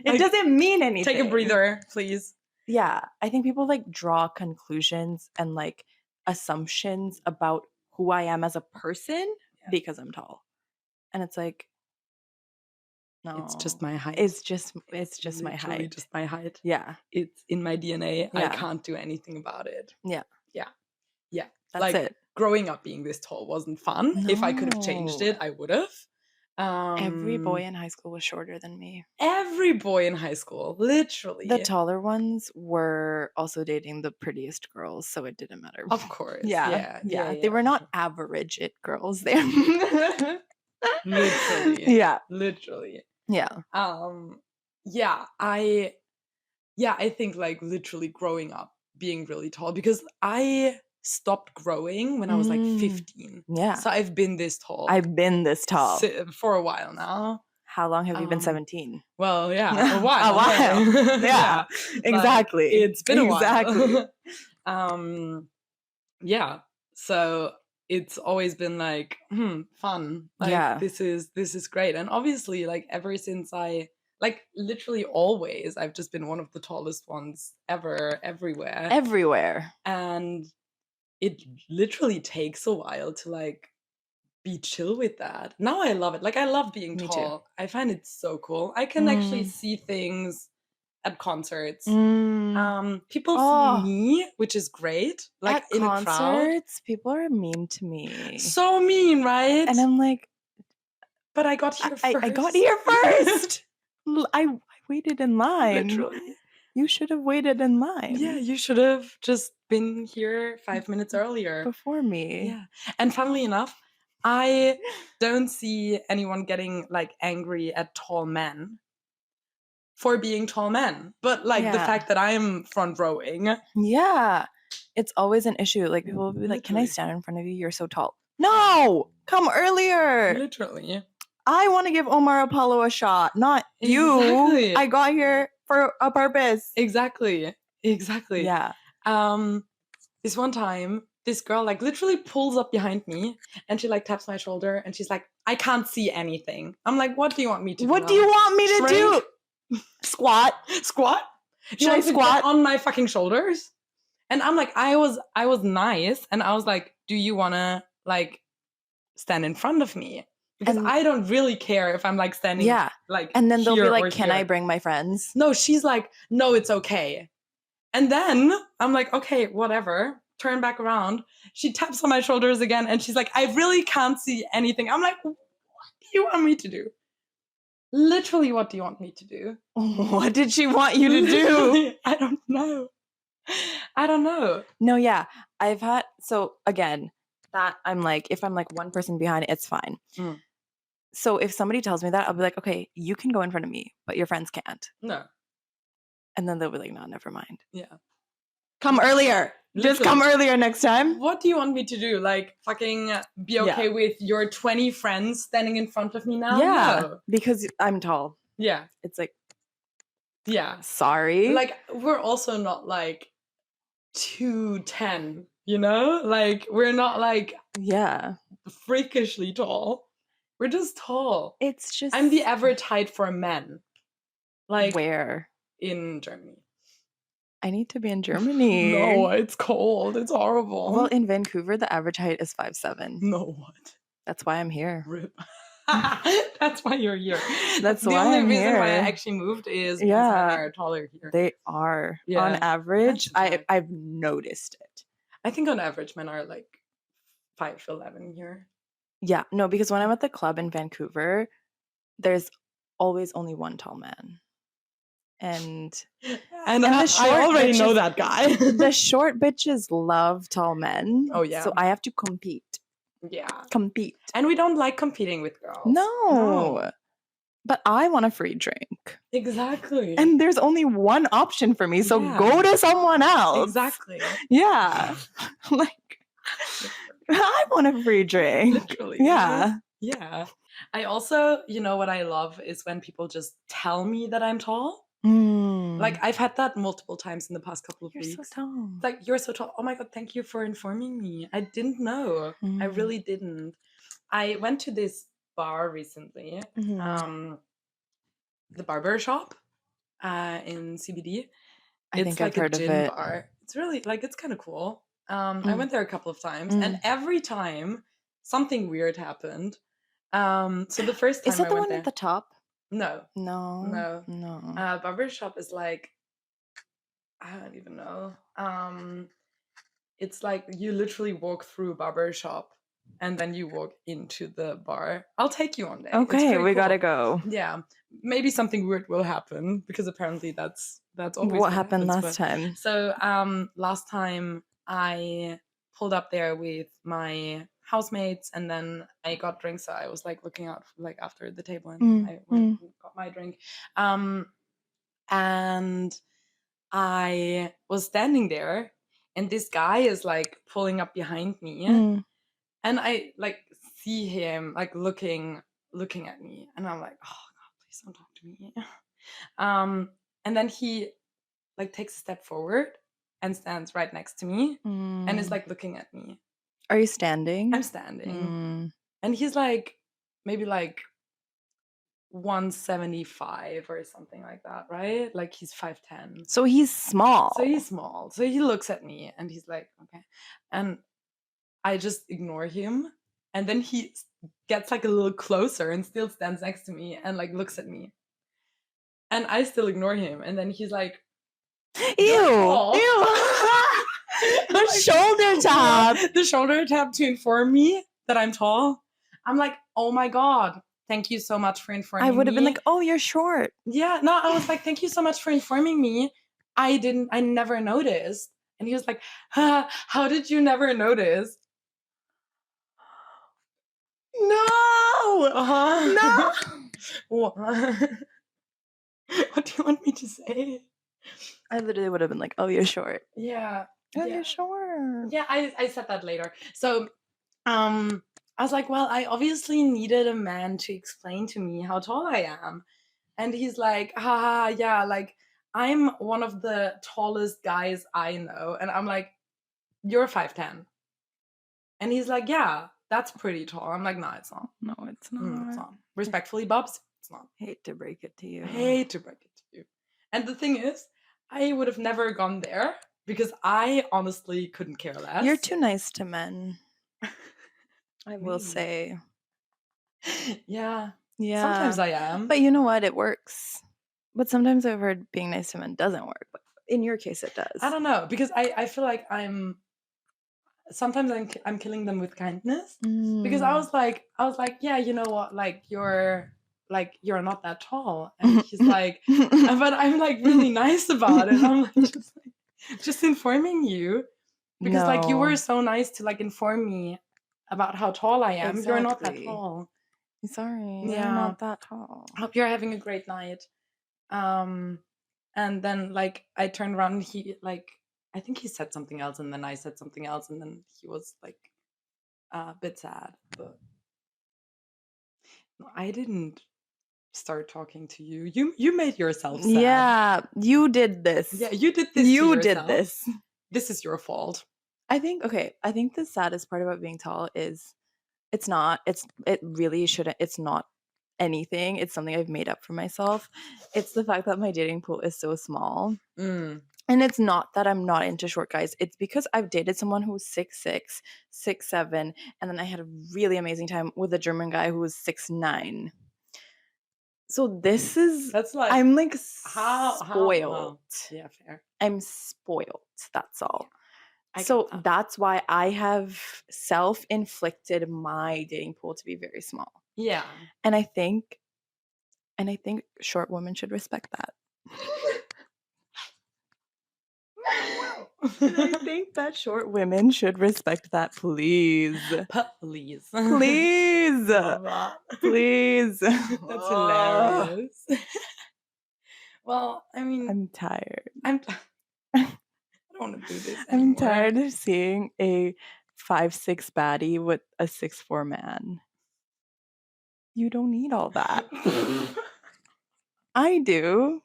it doesn't mean anything. Take a breather, please. Yeah, I think people like draw conclusions and like assumptions about who I am as a person because I'm tall, and it's like, no, it's just my height. It's just my height. Just my height. Yeah, it's in my DNA. I can't do anything about it. Yeah. That's like, it. Growing up being this tall wasn't fun. No. If I could have changed it, I would have. Every boy in high school was shorter than me. Every boy in high school, literally. The taller ones were also dating the prettiest girls, so it didn't matter. Of course. Yeah. They were not average it girls there. Literally. Yeah. Literally. Yeah. Yeah, Yeah, I think like literally growing up being really tall, because I stopped growing when I was like 15. Yeah. So I've been this tall I've been this tall. for a while now. How long have you been 17? Well, yeah, a while. A while. Hey. Yeah, exactly. It's been exactly. a while. Yeah. So it's always been like, fun. Like, Yeah. this is great. And obviously, like, ever since like literally always, I've just been one of the tallest ones ever, everywhere. Everywhere. And it literally takes a while to like be chill with that. Now I love it. Like, I love being Me tall. too. I find it so cool. I can actually see things at concerts. People see me, which is great. Like, at in concerts, a crowd. people are mean to me. So mean, right? And I'm like, but I got here first. I got here first. I waited in line. Literally. You should have waited in line. Yeah, you should have just been here 5 minutes earlier. Before me. Yeah. And funnily enough, I don't see anyone getting like angry at tall men for being tall men. But like the fact that I'm front rowing. Yeah. It's always an issue. Like people will be like, can I stand in front of you? You're so tall. No! Come earlier. Literally. I want to give Omar Apollo a shot, not you. I got here for a purpose. Exactly. Yeah. This one time, this girl like literally pulls up behind me and she like taps my shoulder and she's like, I can't see anything. I'm like, what do you want me to do? What do you want me to do? Squat. Squat? Should I squat on my fucking shoulders? And I'm like, I was nice and I was like, do you wanna like stand in front of me? Because I don't really care if I'm like standing like, and then they'll be like, can here. I bring my friends? No, she's like, no, it's okay. And then I'm like, okay, whatever. Turn back around. She taps on my shoulders again and she's like, I really can't see anything. I'm like, what do you want me to do? Literally, what do you want me to do? What did she want you to do? I don't know. No, yeah. I've had, so again, that I'm like, if I'm like one person behind, it's fine. So if somebody tells me that, I'll be like, okay, you can go in front of me, but your friends can't. No. And then they'll be like, no, never mind. Yeah. Come earlier. Literally. Just come earlier next time. What do you want me to do? Like, fucking be okay with your 20 friends standing in front of me now? Yeah. No. Because I'm tall. Yeah. It's like, yeah. Sorry. Like, we're also not like 2'10", you know? Like, we're not like freakishly tall. We're just tall. It's just, I'm the average height for men. Like, where? In Germany. I need to be in Germany. No, it's cold. It's horrible. Well, in Vancouver, the average height is 5'7". No, what? That's why I'm here. Rip. That's why you're here. That's the why only I'm reason here. why I actually moved is because men are taller here. They are. Yeah. On average, I've noticed it. I think on average, men are like 5'11" here. Yeah. No, because when I'm at the club in Vancouver, there's always only one tall man. And I already know that guy. The short bitches love tall men. Oh, yeah. So I have to compete. Yeah. Compete. And we don't like competing with girls. No. But I want a free drink. Exactly. And there's only one option for me, so go to someone else. Exactly. Yeah. Like, I want a free drink. Literally. Yeah. Yeah. I also, you know what I love is when people just tell me that I'm tall. Like, I've had that multiple times in the past couple of weeks. You're so tall. Like, you're so tall. Oh my God, thank you for informing me. I didn't know. I really didn't. I went to this bar recently, the barber shop in CBD. I think I've heard of it. It's like a gin bar. It's really, like, it's kind of cool. I went there a couple of times, and every time something weird happened. So the first time is that I the went one there, at the top? No. No. Barbershop is like, I don't even know. It's like you literally walk through a barbershop and then you walk into the bar. I'll take you one day. Okay, we gotta go. Yeah, maybe something weird will happen because apparently that's always what happened last time. So last time I pulled up there with my housemates and then I got drinks. So I was like looking out like after the table and I got my drink. And I was standing there, and this guy is like pulling up behind me, Mm. and I like see him like looking at me, and I'm like, oh God, please don't talk to me. And then he like takes a step forward and stands right next to me and is like looking at me. Are you standing? I'm standing. And he's like maybe like 175 or something like that, right? Like he's 5'10". So he's small. So he's small. So he looks at me and he's like, okay. And I just ignore him. And then he gets like a little closer and still stands next to me and like looks at me. And I still ignore him. And then he's like, ew. The shoulder tap. The shoulder tap to inform me that I'm tall. I'm like, oh my God. Thank you so much for informing me. I would have been like, oh, you're short. Yeah, no, I was like, thank you so much for informing me. I never noticed. And he was like, how did you never notice? No! No! What do you want me to say? I literally would have been like, oh, you're short. Yeah. Oh, you're short. Yeah, I said that later. So, I was like, well, I obviously needed a man to explain to me how tall I am. And he's like, haha, yeah, like, I'm one of the tallest guys I know. And I'm like, you're 5'10". And he's like, yeah, that's pretty tall. I'm like, no, it's not. No, it's not. It's not. Respectfully, Bubs, it's not. Hate to break it to you. Hate to break it to you. And the thing is, I would have never gone there because I honestly couldn't care less. You're too nice to men. I will say. Yeah. Yeah. Sometimes I am. But you know what? It works. But sometimes I've heard being nice to men doesn't work. But in your case, it does. I don't know, because I feel like sometimes I'm killing them with kindness. Because I was like, yeah, you know what? Like you're not that tall. And he's like, but I'm like really nice about it. I'm like just informing you. Because like you were so nice to like inform me about how tall I am. Exactly. You're not that tall. Sorry. Yeah. You're not that tall. Hope you're having a great night. And then like I turned around and he like I think he said something else and then I said something else and then he was like a bit sad. But no, I didn't start talking to you. You made yourself sad. Yeah, you did this. Yeah, you did this. You did this. This is your fault. I think the saddest part about being tall is it's not anything. It's something I've made up for myself. It's the fact that my dating pool is so small. And it's not that I'm not into short guys. It's because I've dated someone who was 6'6", 6'7", and then I had a really amazing time with a German guy who was 6'9". So that's like I'm like spoiled. Yeah, fair. I'm spoiled. That's all. So that's why I have self-inflicted my dating pool to be very small. Yeah. And I think short women should respect that. I think that short women should respect that, please. Please. Please. Please. That's hilarious. Well, I mean, I'm tired. I don't want to do this anymore. I'm tired of seeing a 5'6" baddie with a 6'4" man. You don't need all that. I do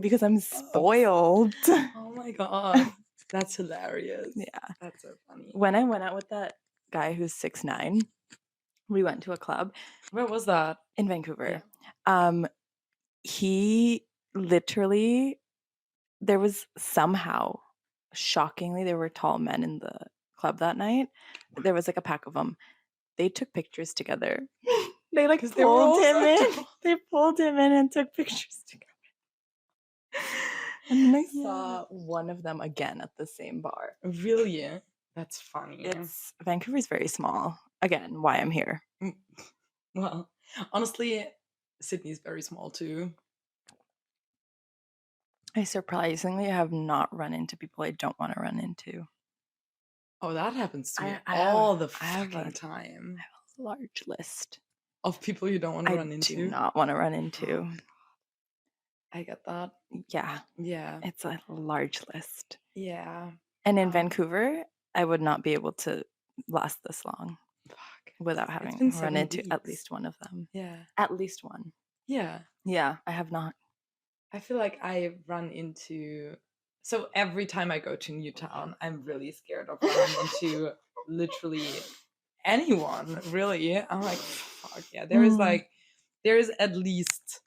because I'm spoiled. Oh my God. That's hilarious. Yeah. That's so funny. When I went out with that guy who's 6'9", we went to a club. Where was that? In Vancouver. Yeah. He literally, there was somehow, shockingly, there were tall men in the club that night. There was like a pack of them. They took pictures together. They like pulled him in. They pulled him in and took pictures together. And then I saw one of them again at the same bar. Really? That's funny. Vancouver's very small. Again, why I'm here. Well, honestly, Sydney's very small too. I surprisingly have not run into people I don't want to run into. Oh, that happens to me all the fucking time. I have a large list of people you don't want to run into. I do not want to run into. I get that. Yeah. Yeah. It's a large list. Yeah. And in Vancouver, I would not be able to last this long without It's having been run 7 into at weeks. least one of them. Yeah. At least one. Yeah. Yeah, I have not. I feel like I run into... So every time I go to a new town, I'm really scared of running into literally anyone, really. I'm like, fuck yeah. There is at least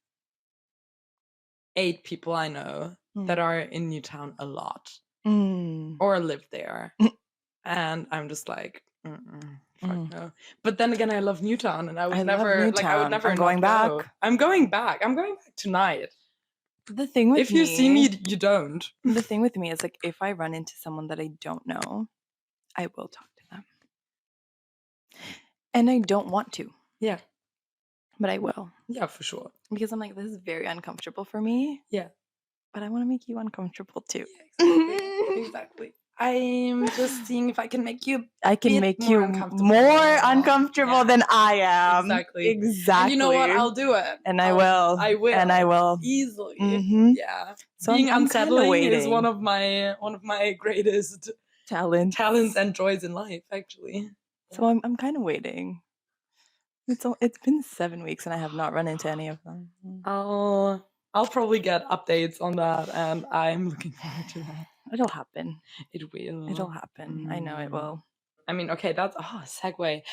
8 people I know that are in Newtown a lot or live there. And I'm just like, fuck no. But then again, I love Newtown, and I would never I'm going back. go. I'm going back tonight. The thing with if you see me, you don't. The thing with me is like, if I run into someone that I don't know, I will talk to them. And I don't want to. Yeah. But I will. Yeah, for sure. Because I'm like, this is very uncomfortable for me. Yeah. But I want to make you uncomfortable too. Yeah, exactly. I'm just seeing if I can make you more uncomfortable than I am. Exactly. Exactly. And you know what? I'll do it. And I will. I will. And I will. Easily. Yeah. So being I'm unsettling is one of my greatest talents and joys in life, actually. So I'm kind of waiting. It's been 7 weeks and I have not run into any of them. I'll probably get updates on that, and I'm looking forward to that. It'll happen. It will. It'll happen. I know it will. I mean, okay, that's segue.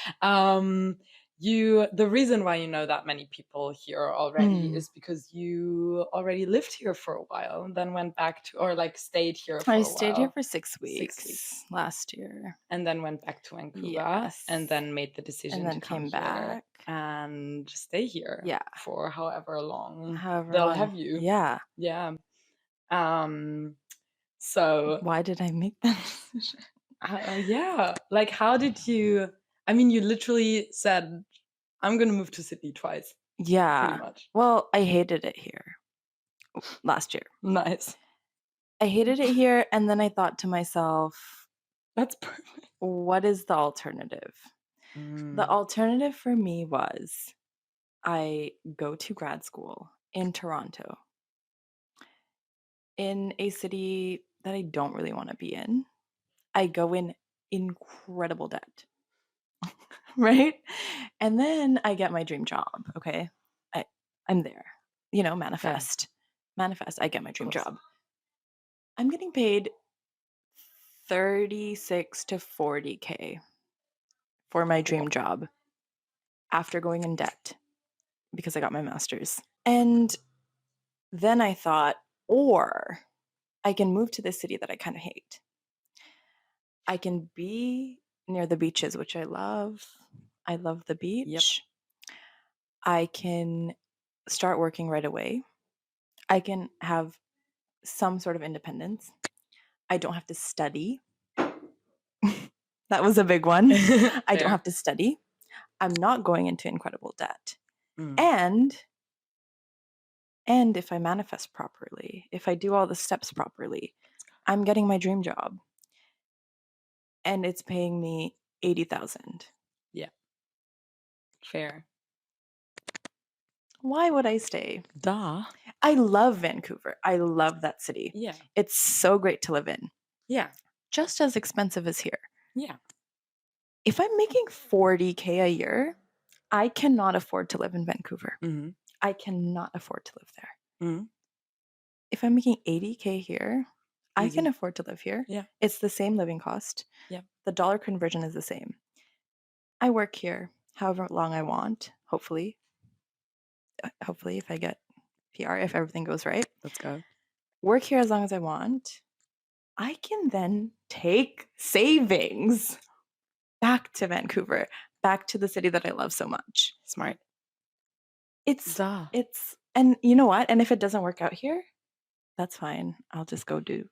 The reason why you know that many people here already is because you already lived here for a while and then went back to, or like stayed here for a while. I stayed here for 6 weeks last year. And then went back to Vancouver and then made the decision to come back and stay here for however long they'll have you. Yeah. Yeah. So why did I make that decision? Yeah. Like, how did you... I mean, you literally said, I'm going to move to Sydney twice. Yeah. Pretty much. Well, I hated it here last year. Nice. I hated it here, and then I thought to myself, that's perfect. What is the alternative? The alternative for me was I go to grad school in Toronto, in a city that I don't really want to be in. I go in incredible debt. Right? And then I get my dream job. Okay. I'm there. Manifest. Manifest. I get my dream job. I'm getting paid 36 to 40K for my dream job after going in debt because I got my master's. And then I thought, or I can move to this city that I kind of hate. I can be near the beaches, which I love. I love the beach. Yep. I can start working right away. I can have some sort of independence. I don't have to study. That was a big one. I don't have to study. I'm not going into incredible debt. And if I manifest properly, if I do all the steps properly, I'm getting my dream job. And it's paying me $80,000. Yeah. Fair. Why would I stay? Duh. I love Vancouver. I love that city. Yeah. It's so great to live in. Yeah. Just as expensive as here. Yeah. If I'm making 40K a year, I cannot afford to live in Vancouver. Mm-hmm. I cannot afford to live there. Mm-hmm. If I'm making 80K here, I can afford to live here. Yeah. It's the same living cost. Yeah. The dollar conversion is the same. I work here however long I want, hopefully. Hopefully, if I get PR, if everything goes right. Let's go. Work here as long as I want. I can then take savings back to Vancouver, back to the city that I love so much. Smart. And you know what? And if it doesn't work out here, that's fine. I'll just go do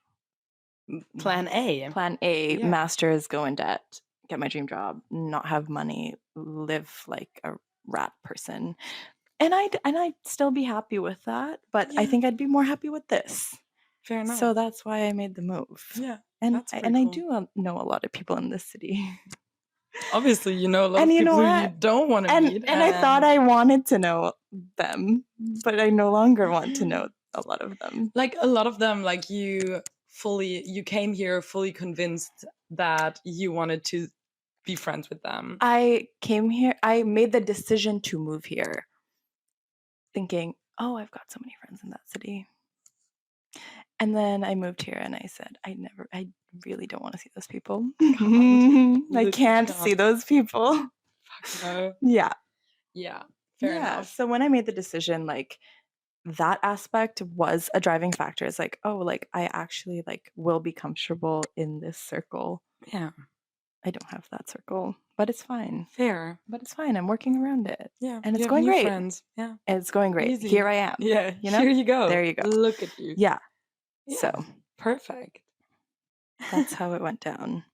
Plan A. Yeah. Master's, go in debt, get my dream job, not have money, live like a rat person. And I'd still be happy with that, but I think I'd be more happy with this. Fair enough. So that's why I made the move. Yeah. And I do know a lot of people in this city. Obviously, you know a lot of people who you don't want to meet. And I thought I wanted to know them, but I no longer want to know a lot of them. Like a lot of them, like you came here fully convinced that you wanted to be friends with them. I came here, I made the decision to move here thinking, oh, I've got so many friends in that city. And then I moved here and I said, I really don't want to see those people. I can't see those people. Fuck no. Yeah. Yeah. Fair enough. So when I made the decision, like that aspect was a driving factor. It's like, oh, like I actually like will be comfortable in this circle. Yeah. I don't have that circle, but it's fine. Fair. But it's fine. I'm working around it. Yeah. And it's going great. Friends. Yeah. And it's going great. Easy. Here I am. Yeah. You know? Here you go. There you go. Look at you. Yeah. So perfect. That's how it went down.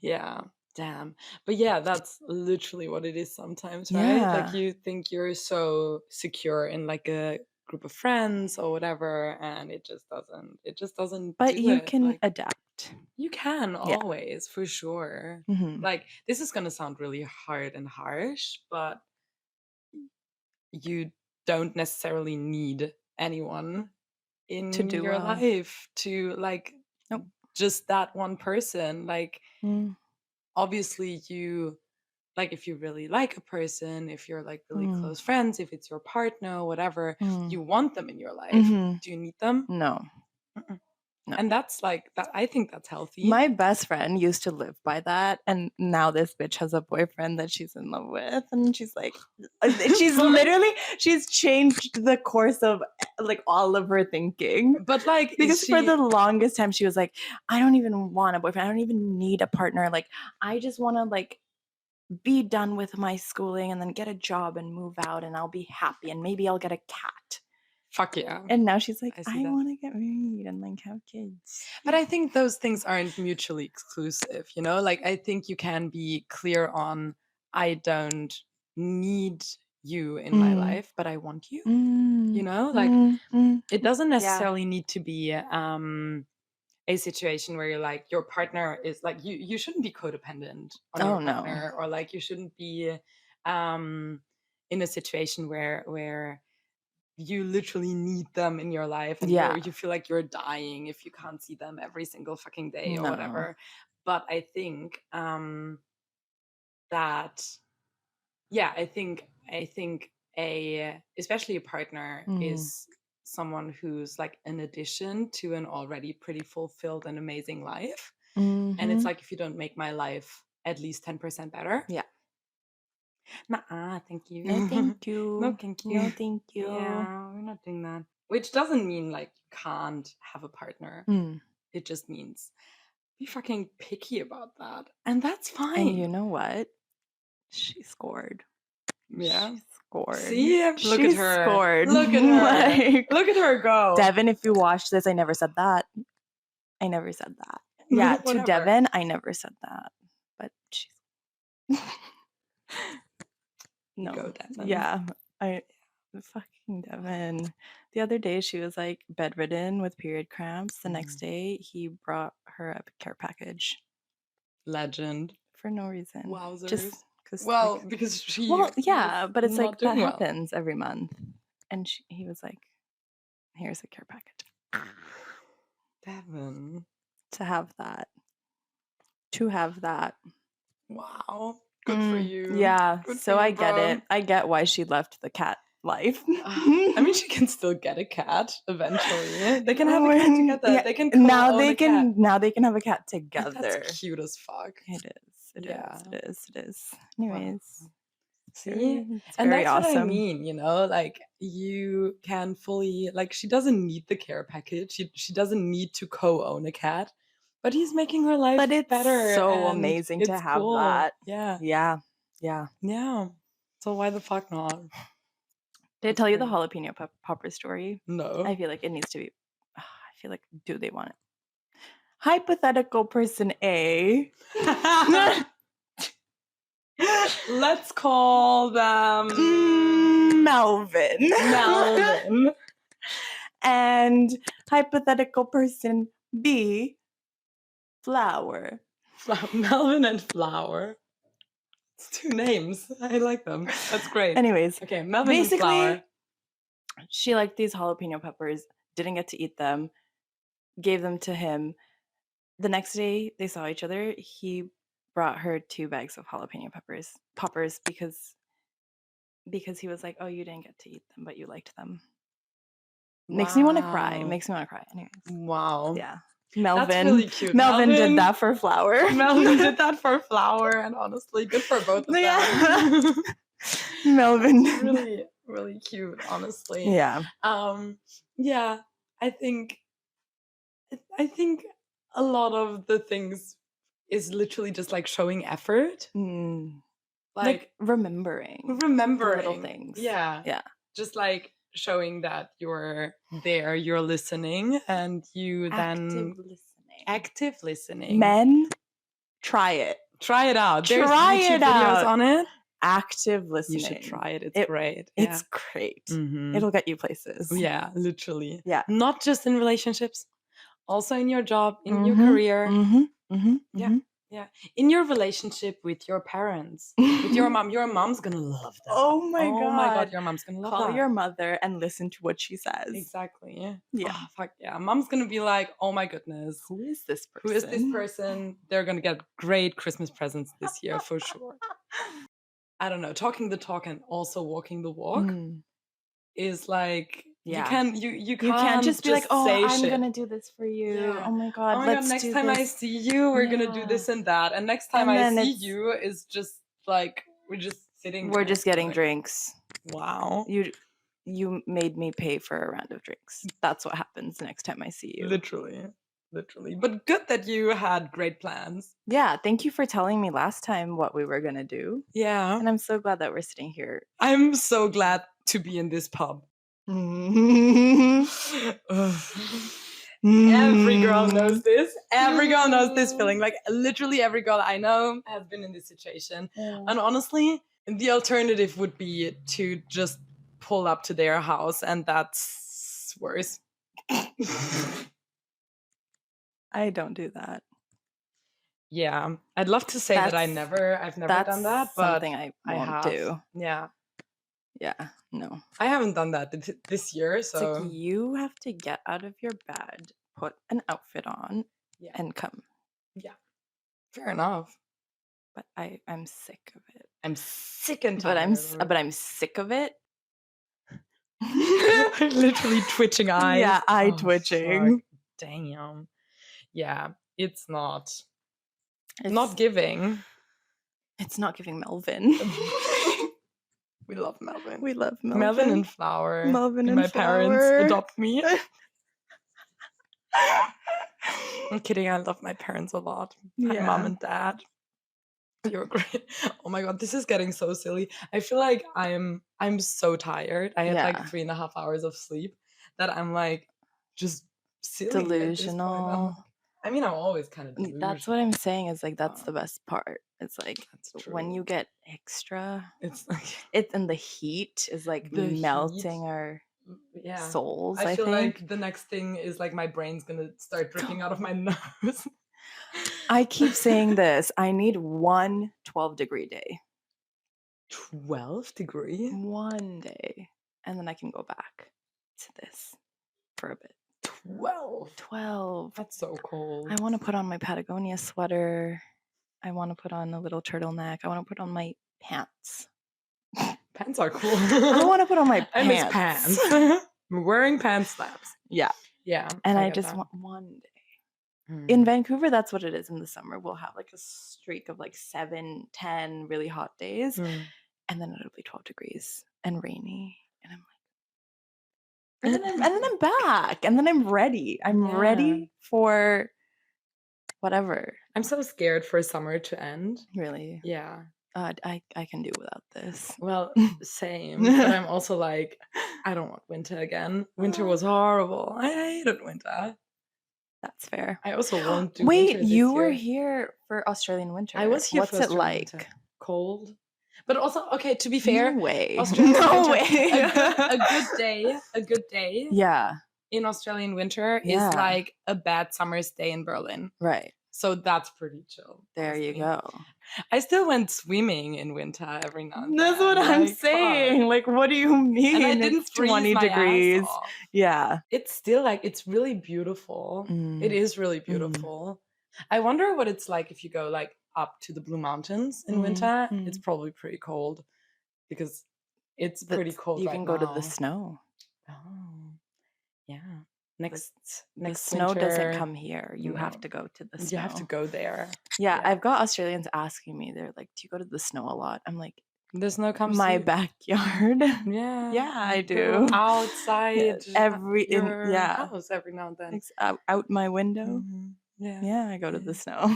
Yeah. Damn. But yeah, that's literally what it is sometimes, right? Yeah. Like you think you're so secure in like a group of friends or whatever, and it just doesn't But you can adapt. You can always, for sure. Mm-hmm. Like this is gonna sound really hard and harsh, but you don't necessarily need anyone in your life to like just that one person. Like obviously you like if you really like a person, if you're like really close friends, if it's your partner, whatever, you want them in your life. Do you need them? No. No. And that's like that. I think that's healthy. My best friend used to live by that, and now this bitch has a boyfriend that she's in love with, and she's like, she's changed the course of like all of her thinking. But like, because for the longest time she was like, I don't even want a boyfriend. I don't even need a partner. Like, I just want to like be done with my schooling and then get a job and move out, and I'll be happy, and maybe I'll get a cat. Fuck yeah. And now she's like, I want to get married and like have kids. But I think those things aren't mutually exclusive, you know? Like, I think you can be clear on, I don't need you in my life, but I want you. You know? Like, it doesn't necessarily need to be a situation where you're like, your partner is like, you shouldn't be codependent on your partner. Or like, you shouldn't be in a situation where you literally need them in your life and you feel like you're dying if you can't see them every single fucking day or whatever. But I think that I think especially a partner is someone who's like an addition to an already pretty fulfilled and amazing life. And it's like, if you don't make my life at least 10% better, nah, thank you. No, thank you. No, thank you. No, thank you. Yeah, we're not doing that. Which doesn't mean like you can't have a partner. It just means be fucking picky about that. And that's fine. And you know what? She scored. Yeah. She scored. See? Look at her. Scored. Look at her. Like, look at her go. Devin, if you watch this, I never said that. I never said that. Yeah, to Devin, I never said that. But she's... No. Go, Devin. Yeah. Fucking Devin. The other day she was like bedridden with period cramps. The next day he brought her a care package. Legend. For no reason. Wowzers. Just because. Well, like, because she. Well, yeah, but it's like that happens every month. And he was like, "Here's a care package." Devin. To have that. Wow. Good for you. Yeah. Good so I get it. I get why she left the cat life. I mean, she can still get a cat eventually. They can have a cat together. Yeah, they can now they can have a cat together. That's cute as fuck. It is. Anyways. Wow. See? And that's awesome. what I mean, you know, like you can fully, like, she doesn't need the care package. She doesn't need to co-own a cat, but he's making her life better. But it's so amazing to have that. Yeah. So why the fuck not? Did I tell you the jalapeno popper story? No. I feel like it needs to be. I feel like, do they want it? Hypothetical person A. Let's call them Melvin. And hypothetical person B, Flower. Melvin and Flower. It's 2 names. I like them. That's great. Anyways, okay, Melvin and Flower. She liked these jalapeno peppers, didn't get to eat them, gave them to him. The next day they saw each other. He brought her 2 bags of jalapeno poppers because he was like, "Oh, you didn't get to eat them, but you liked them." Makes me want to cry. Wow. Makes me want to cry. Anyways. Wow. Yeah. That's really cute. Melvin did that for Flower. Melvin did that for Flower, and honestly, good for both of them. Yeah. Melvin. Really, really cute, honestly. Yeah. Yeah, I think a lot of the things is literally just like showing effort. Like remembering little things. Yeah. Yeah. Just like showing that you're there, you're listening, and you active listening. Men, try it. Try it out. There's YouTube videos on it. Active listening. You should try it. It's great. It's great. It'll get you places. Yeah, literally. Yeah. Not just in relationships, also in your job, in your career. Yeah. In your relationship with your parents, with your mom. Your mom's gonna love that. Oh my god. Your mom's gonna love that. Call that. your mother and listen to what she says. Exactly. Yeah. Oh, fuck yeah. Mom's gonna be like, oh my goodness. Who is this person? They're gonna get great Christmas presents this year for sure. I don't know. Talking the talk and also walking the walk is like you can't just be like, oh, I'm gonna do this for you. Yeah. Oh my god. Next time I see you, we're gonna do this and that. And next time I see you is just like we're just sitting. We're just getting drinks. Wow. You made me pay for a round of drinks. That's what happens next time I see you. Literally. But good that you had great plans. Yeah, thank you for telling me last time what we were going to do. Yeah. And I'm so glad that we're sitting here. I'm so glad to be in this pub. Every girl knows this. Every girl knows this feeling. Like literally every girl I know has been in this situation. Yeah. And honestly, the alternative would be to just pull up to their house, and that's worse. I don't do that. Yeah, I'd love to say that I've never done that, but something I won't do. Yeah, no, I haven't done that this year. So it's like you have to get out of your bed, put an outfit on, and come. Yeah, fair enough. But I'm sick of it. I'm sick and tired. But I'm sick of it. Literally twitching eyes. Yeah, eye twitching. Fuck. Damn. Yeah, it's not giving. It's not giving Melvin. We love Melvin. We love Melvin. Melvin and Flower. Melvin and my Flower. Parents adopt me. I'm kidding. I love my parents a lot. My mom and dad. You're great. Oh my god, this is getting so silly. I feel like I'm so tired. I had like 3.5 hours of sleep that I'm like just silly. Delusional. I mean, I'm always kind of delusional. That's what I'm saying is like that's the best part. It's like when you get extra, it's like and the heat is like melting our souls. I feel think. Like the next thing is like my brain's gonna start dripping out of my nose. I keep saying this. I need 1 12-degree day. 12 degree? One day. And then I can go back to this for a bit. 12. That's so cold. I want to put on my Patagonia sweater. I want to put on a little turtleneck. I want to put on my pants. Pants are cool. I want to put on my pants. I miss pants. I'm wearing pants slaps. Yeah. Yeah. And I just want one day. In Vancouver, that's what it is in the summer. We'll have like a streak of like 7, 10 really hot days. And then it'll be 12 degrees and rainy. And I'm like, and then I'm back. And then I'm ready. I'm ready for whatever. I'm so scared for summer to end. Really? Yeah. I can do without this. Well, same. But I'm also like, I don't want winter again. Winter was horrible. I hated winter. That's fair. I also won't do Wait, you were here for Australian winter. I was here for Australian winter. What's it like? Cold. But also, okay, to be fair. No way. No way. A good day. Yeah. In Australian winter is like a bad summer's day in Berlin. Right. So that's pretty chill. There honestly. you go. I still went swimming in winter every now and That's then. what I'm Like, saying. fuck. Like, what do you mean? And I didn't It's freeze 20 my degrees. ass off. Yeah. It's still like, it's really beautiful. It is really beautiful. I wonder what it's like if you go like up to the Blue Mountains in winter. It's probably pretty cold because it's pretty cold You right can now. go to the snow. Oh, yeah. The Next snow winter, doesn't come here. You no. have to go to the snow. You have to go there. Yeah, I've got Australians asking me. They're like, "Do you go to the snow a lot?" I'm like, the snow comes my to you. backyard. Yeah. Yeah, I You do. go outside your yeah, house every now and then. it's out my window. Yeah. Yeah, I go to the snow.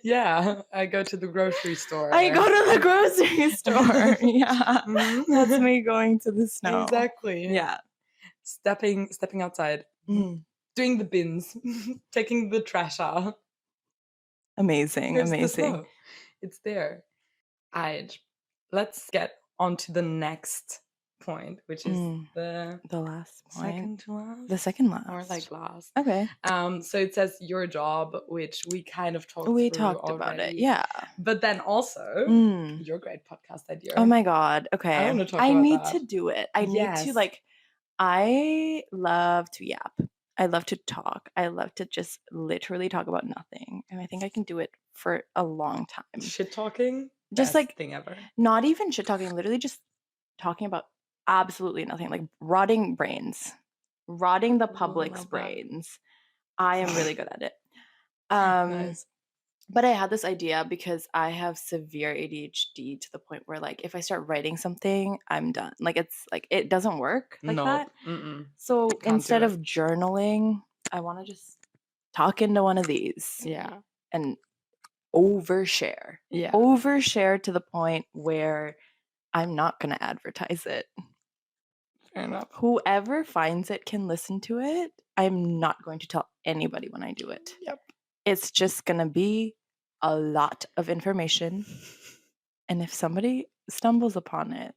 Yeah, I go to the grocery store. I go to the grocery store. Yeah, that's me going to the snow. Exactly. Yeah, stepping outside, doing the bins, taking the trash out. Amazing. Here's the snow. It's there. Let's get on to the next point, which is the last point. Second to last? The second last. Or like last. Okay. So it says your job, which we kind of talked about it. Yeah. But then also your great podcast idea. Oh my God. Okay. I want to talk I about need that. to do it. I need to like, I love to yap. I love to talk. I love to just literally talk about nothing. And I think I can do it for a long time. Shit talking? Just like thing ever. Not even shit talking, literally just talking about absolutely nothing. Like rotting the public's brains. I am really good at it. Nice. But I had this idea because I have severe ADHD to the point where like if I start writing something, I'm done. Like it's like it doesn't work like that. So instead of journaling, I want to just talk into one of these. Yeah. And overshare. Yeah. Overshare to the point where I'm not going to advertise it. Fair enough. Whoever finds it can listen to it. I'm not going to tell anybody when I do it. Yep. It's just going to be a lot of information. And if somebody stumbles upon it,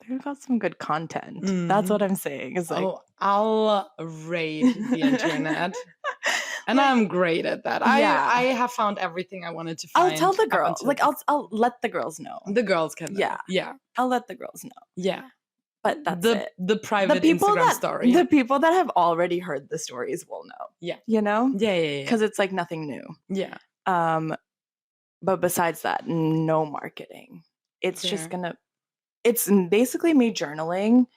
they've got some good content. That's what I'm saying. It's like, I'll raid the internet. And I'm great at that. I have found everything I wanted to find. I'll tell the girls. Like I'll let the girls know. The girls can know. Yeah. I'll let the girls know. Yeah. But that's the private Instagram story. The people that have already heard the stories will know. Yeah. You know? Yeah. Because it's like nothing new. Yeah. But besides that, no marketing. It's just it's basically me journaling,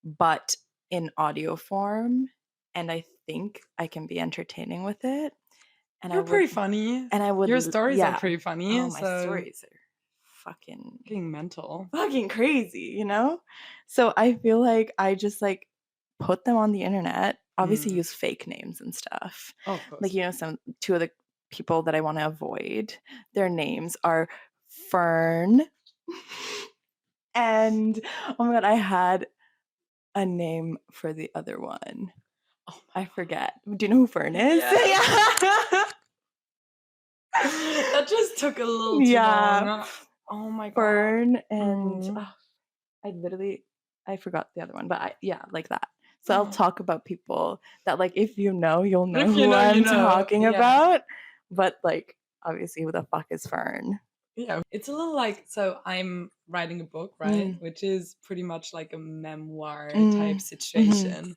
but in audio form. And I think I can be entertaining with it. And You're pretty funny. And your stories are pretty funny. Oh, my stories are fucking mental. Fucking crazy, you know? So I feel like I just like put them on the internet. Obviously use fake names and stuff. Oh, of course. Like, you know, two of the people that I want to avoid, their names are Fern and oh my God, I had a name for the other one. Oh, I forget. Do you know who Fern is? Yeah. That just took a little too long. Oh my God. Fern and I forgot the other one, but like that. So I'll talk about people that like if you know, you'll know who I'm talking about. But like obviously who the fuck is Fern? Yeah. It's a little like, so I'm writing a book, right? Which is pretty much like a memoir type situation.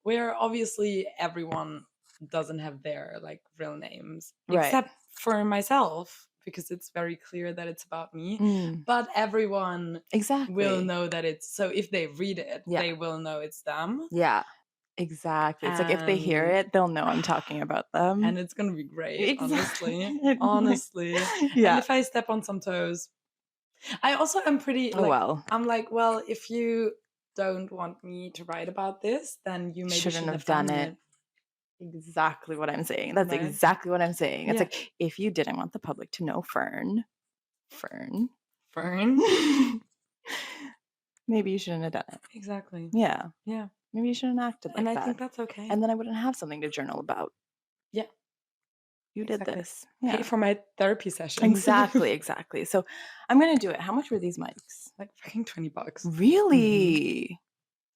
Where obviously everyone doesn't have their like real names. Right. Except for myself, because it's very clear that it's about me. But everyone will know that it's, so if they read it, they will know it's them. Yeah. Exactly. It's like if they hear it, they'll know I'm talking about them. And it's gonna be great, honestly. Yeah. And if I step on some toes, I also am pretty I'm like, well, if you don't want me to write about this, then you maybe shouldn't have done it. Exactly what I'm saying. That's exactly what I'm saying. It's like if you didn't want the public to know Fern, maybe you shouldn't have done it. Exactly. Yeah. Yeah. Maybe you shouldn't act like that. And I think that's okay. And then I wouldn't have something to journal about. Yeah. You did this. Yeah. Pay for my therapy session. Exactly. So I'm going to do it. How much were these mics? Like fucking $20. Really?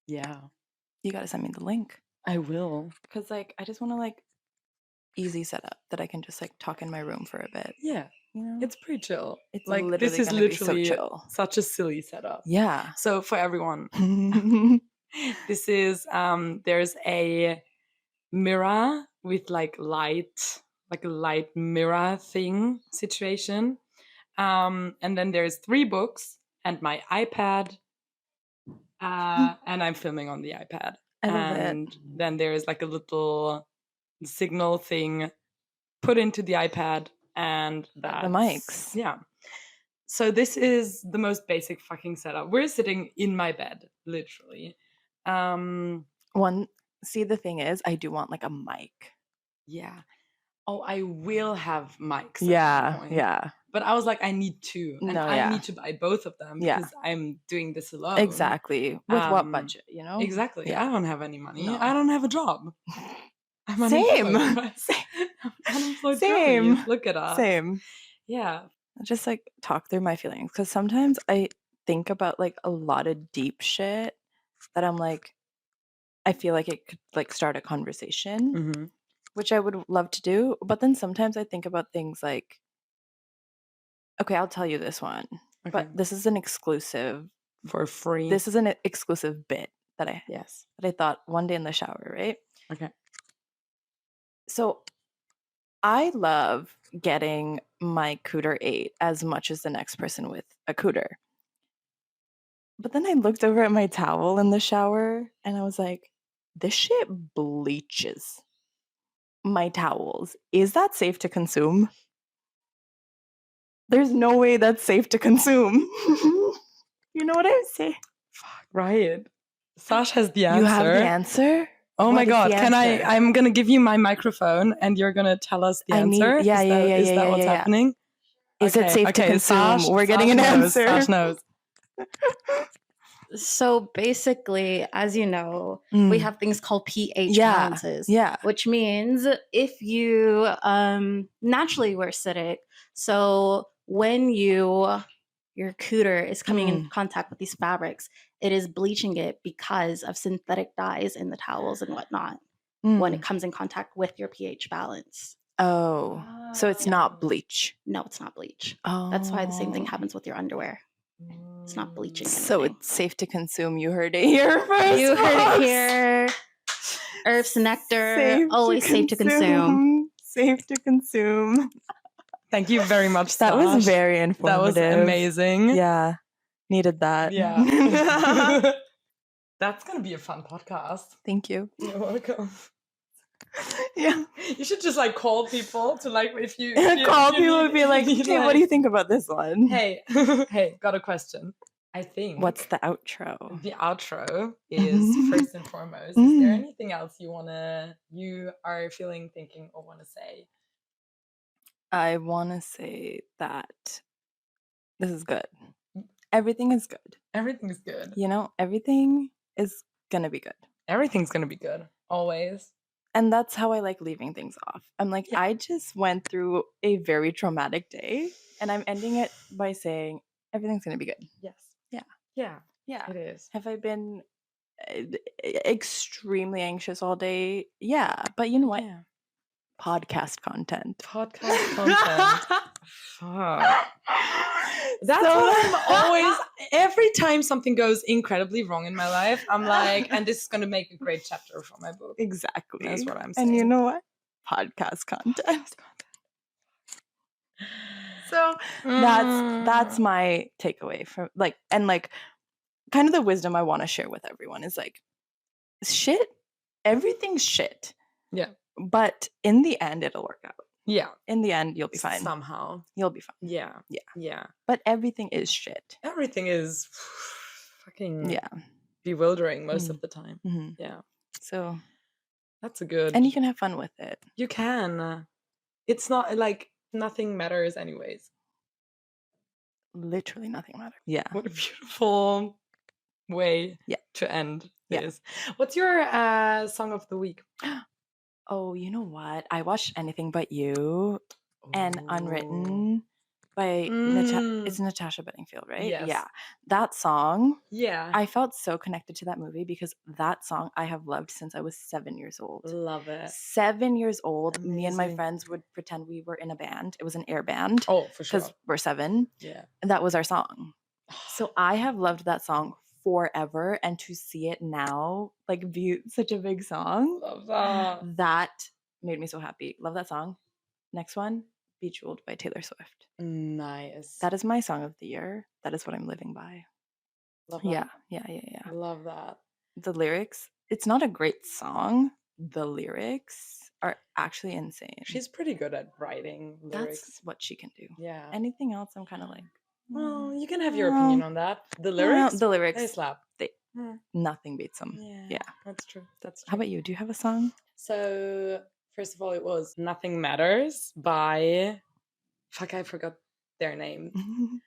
Yeah. You got to send me the link. I will. Because like, I just want to like easy setup that I can just like talk in my room for a bit. Yeah. You know? It's pretty chill. It's like literally this is gonna be so literally chill. such a silly setup. Yeah. So for everyone, this is there's a mirror with like a light mirror thing situation. And then there's 3 books and my iPad. And I'm filming on the iPad. I love and it. then there's like a little signal thing put into the iPad, and that's the mics. Yeah. So this is the most basic fucking setup. We're sitting in my bed, literally. See, the thing is, I do want like a mic. Yeah. Oh, I will have mics. Yeah, at some point. yeah. But I was like, I need 2, and I need to buy both of them because I'm doing this alone. Exactly. With what budget, you know? Exactly. Yeah. I don't have any money. No. I don't have a job. I'm Same. unemployed. Same. Girlies. Look it up. Same. Yeah. Just like talk through my feelings, because sometimes I think about like a lot of deep shit that I'm like, I feel like it could like start a conversation, which I would love to do. But then sometimes I think about things like, okay, I'll tell you this one, but this is an exclusive for free. This is an exclusive bit that I that I thought one day in the shower, right? Okay. So I love getting my cooter 8 as much as the next person with a cooter. But then I looked over at my towel in the shower and I was like, this shit bleaches my towels. Is that safe to consume? There's no way that's safe to consume. You know what I'm saying? Fuck, right. Sash has the answer. You have the answer? Oh my god, can I'm gonna give you my microphone and you're gonna tell us the answer. Is that what's happening? Is it safe to consume? We're getting an answer. Sash knows. So basically, as you know, we have things called pH balances. Yeah. Which means if you naturally we're acidic, so when your cooter is coming in contact with these fabrics, it is bleaching it because of synthetic dyes in the towels and whatnot when it comes in contact with your pH balance. Oh, so it's not bleach. No, it's not bleach. Oh. That's why the same thing happens with your underwear. It's not bleaching anything. So it's safe to consume. You heard it here first. You heard it here. Earth's nectar, always safe to consume. Safe to consume. Thank you very much, Sash. That was very informative. That was amazing. Yeah. Needed that. Yeah. That's going to be a fun podcast. Thank you. You're welcome. Yeah. You should just like call people to like if you call people and be like, hey, what do you think about this one? Hey, got a question. I think. What's the outro? The outro is first and foremost. Is there anything else you are feeling, thinking, or want to say? I want to say that this is good. Everything is good. Everything is good. You know, everything is gonna be good. Everything's gonna be good. Always. And that's how I like leaving things off. I'm like, I just went through a very traumatic day and I'm ending it by saying everything's going to be good. Yes. Yeah. Yeah. Yeah. It is. Have I been extremely anxious all day? Yeah. But you know what? Yeah. Podcast content. Fuck. That's what I'm always, every time something goes incredibly wrong in my life, I'm like, and this is going to make a great chapter for my book. Exactly. That's what I'm saying. And you know what? Podcast content. So that's my takeaway from kind of the wisdom I want to share with everyone is like, shit, everything's shit. Yeah. But in the end, it'll work out. Yeah. In the end, you'll be fine. Somehow. You'll be fine. Yeah. Yeah. Yeah. But everything is shit. Everything is fucking bewildering most of the time. Mm-hmm. Yeah. So that's a good. And you can have fun with it. You can. It's not like nothing matters anyways. Literally nothing matters. Yeah. What a beautiful way to end this. What's your song of the week? Oh, you know what? I watched Anything But You and Unwritten. by it's Natasha Bedingfield, right? Yes. Yeah. That song, Yeah. I felt so connected to that movie because that song I have loved since I was 7 years old. Love it. 7 years old. Amazing. Me and my friends would pretend we were in a band. It was an air band. Oh, for sure. Because we're 7. Yeah. And that was our song. So I have loved that song forever. And to see it now, like, be such a big song. Love that. That made me so happy. Love that song. Next one, Be Jeweled by Taylor Swift. Nice. That is my song of the year. That is what I'm living by. Love that. Yeah. Love that. The lyrics, it's not a great song. The lyrics are actually insane. She's pretty good at writing lyrics. That's what she can do. Yeah. Anything else, I'm kind of like, well, you can have your opinion on that. The lyrics? The lyrics. They slap. Nothing beats them. Yeah. That's true. How about you? Do you have a song? So, first of all, it was Nothing Matters by... Fuck, I forgot their name.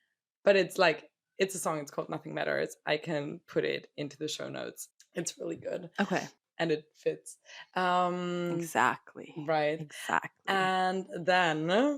But it's a song. It's called Nothing Matters. I can put it into the show notes. It's really good. Okay. And it fits. Exactly. Right. Exactly. And then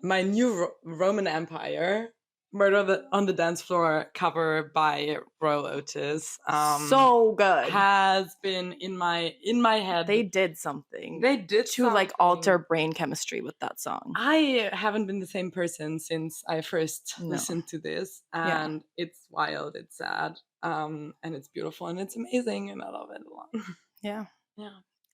my new Roman Empire, Murder on the Dance Floor cover by Royal Otis. So good. Has been in my head. They did something. They did to like alter brain chemistry with that song. I haven't been the same person since I first listened to this, and it's wild, it's sad, and it's beautiful, and it's amazing, and I love it a lot. Yeah.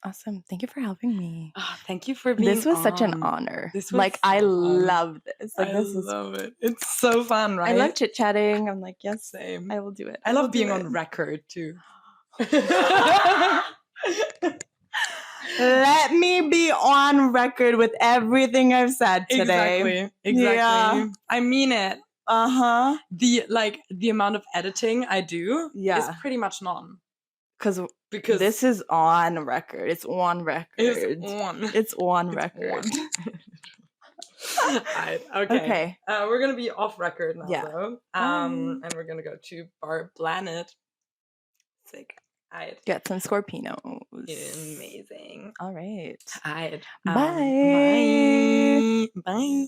Awesome. Thank you for helping me. Oh, thank you for being This was such an honor. This was like so I fun. love this. Like I this is love it. It's so fun, right? I love chit chatting. I'm like, yes, same. I will do it. I love being on record too. Let me be on record with everything I've said today. Exactly. Yeah. I mean it. The amount of editing I do is pretty much none. Because this is on record. It's on record. It's on record. Okay. We're gonna be off record now, though. Um, And we're gonna go to Bar Planet. Sick. Get some Scorpinos. Amazing. All right. Bye. Bye. Bye.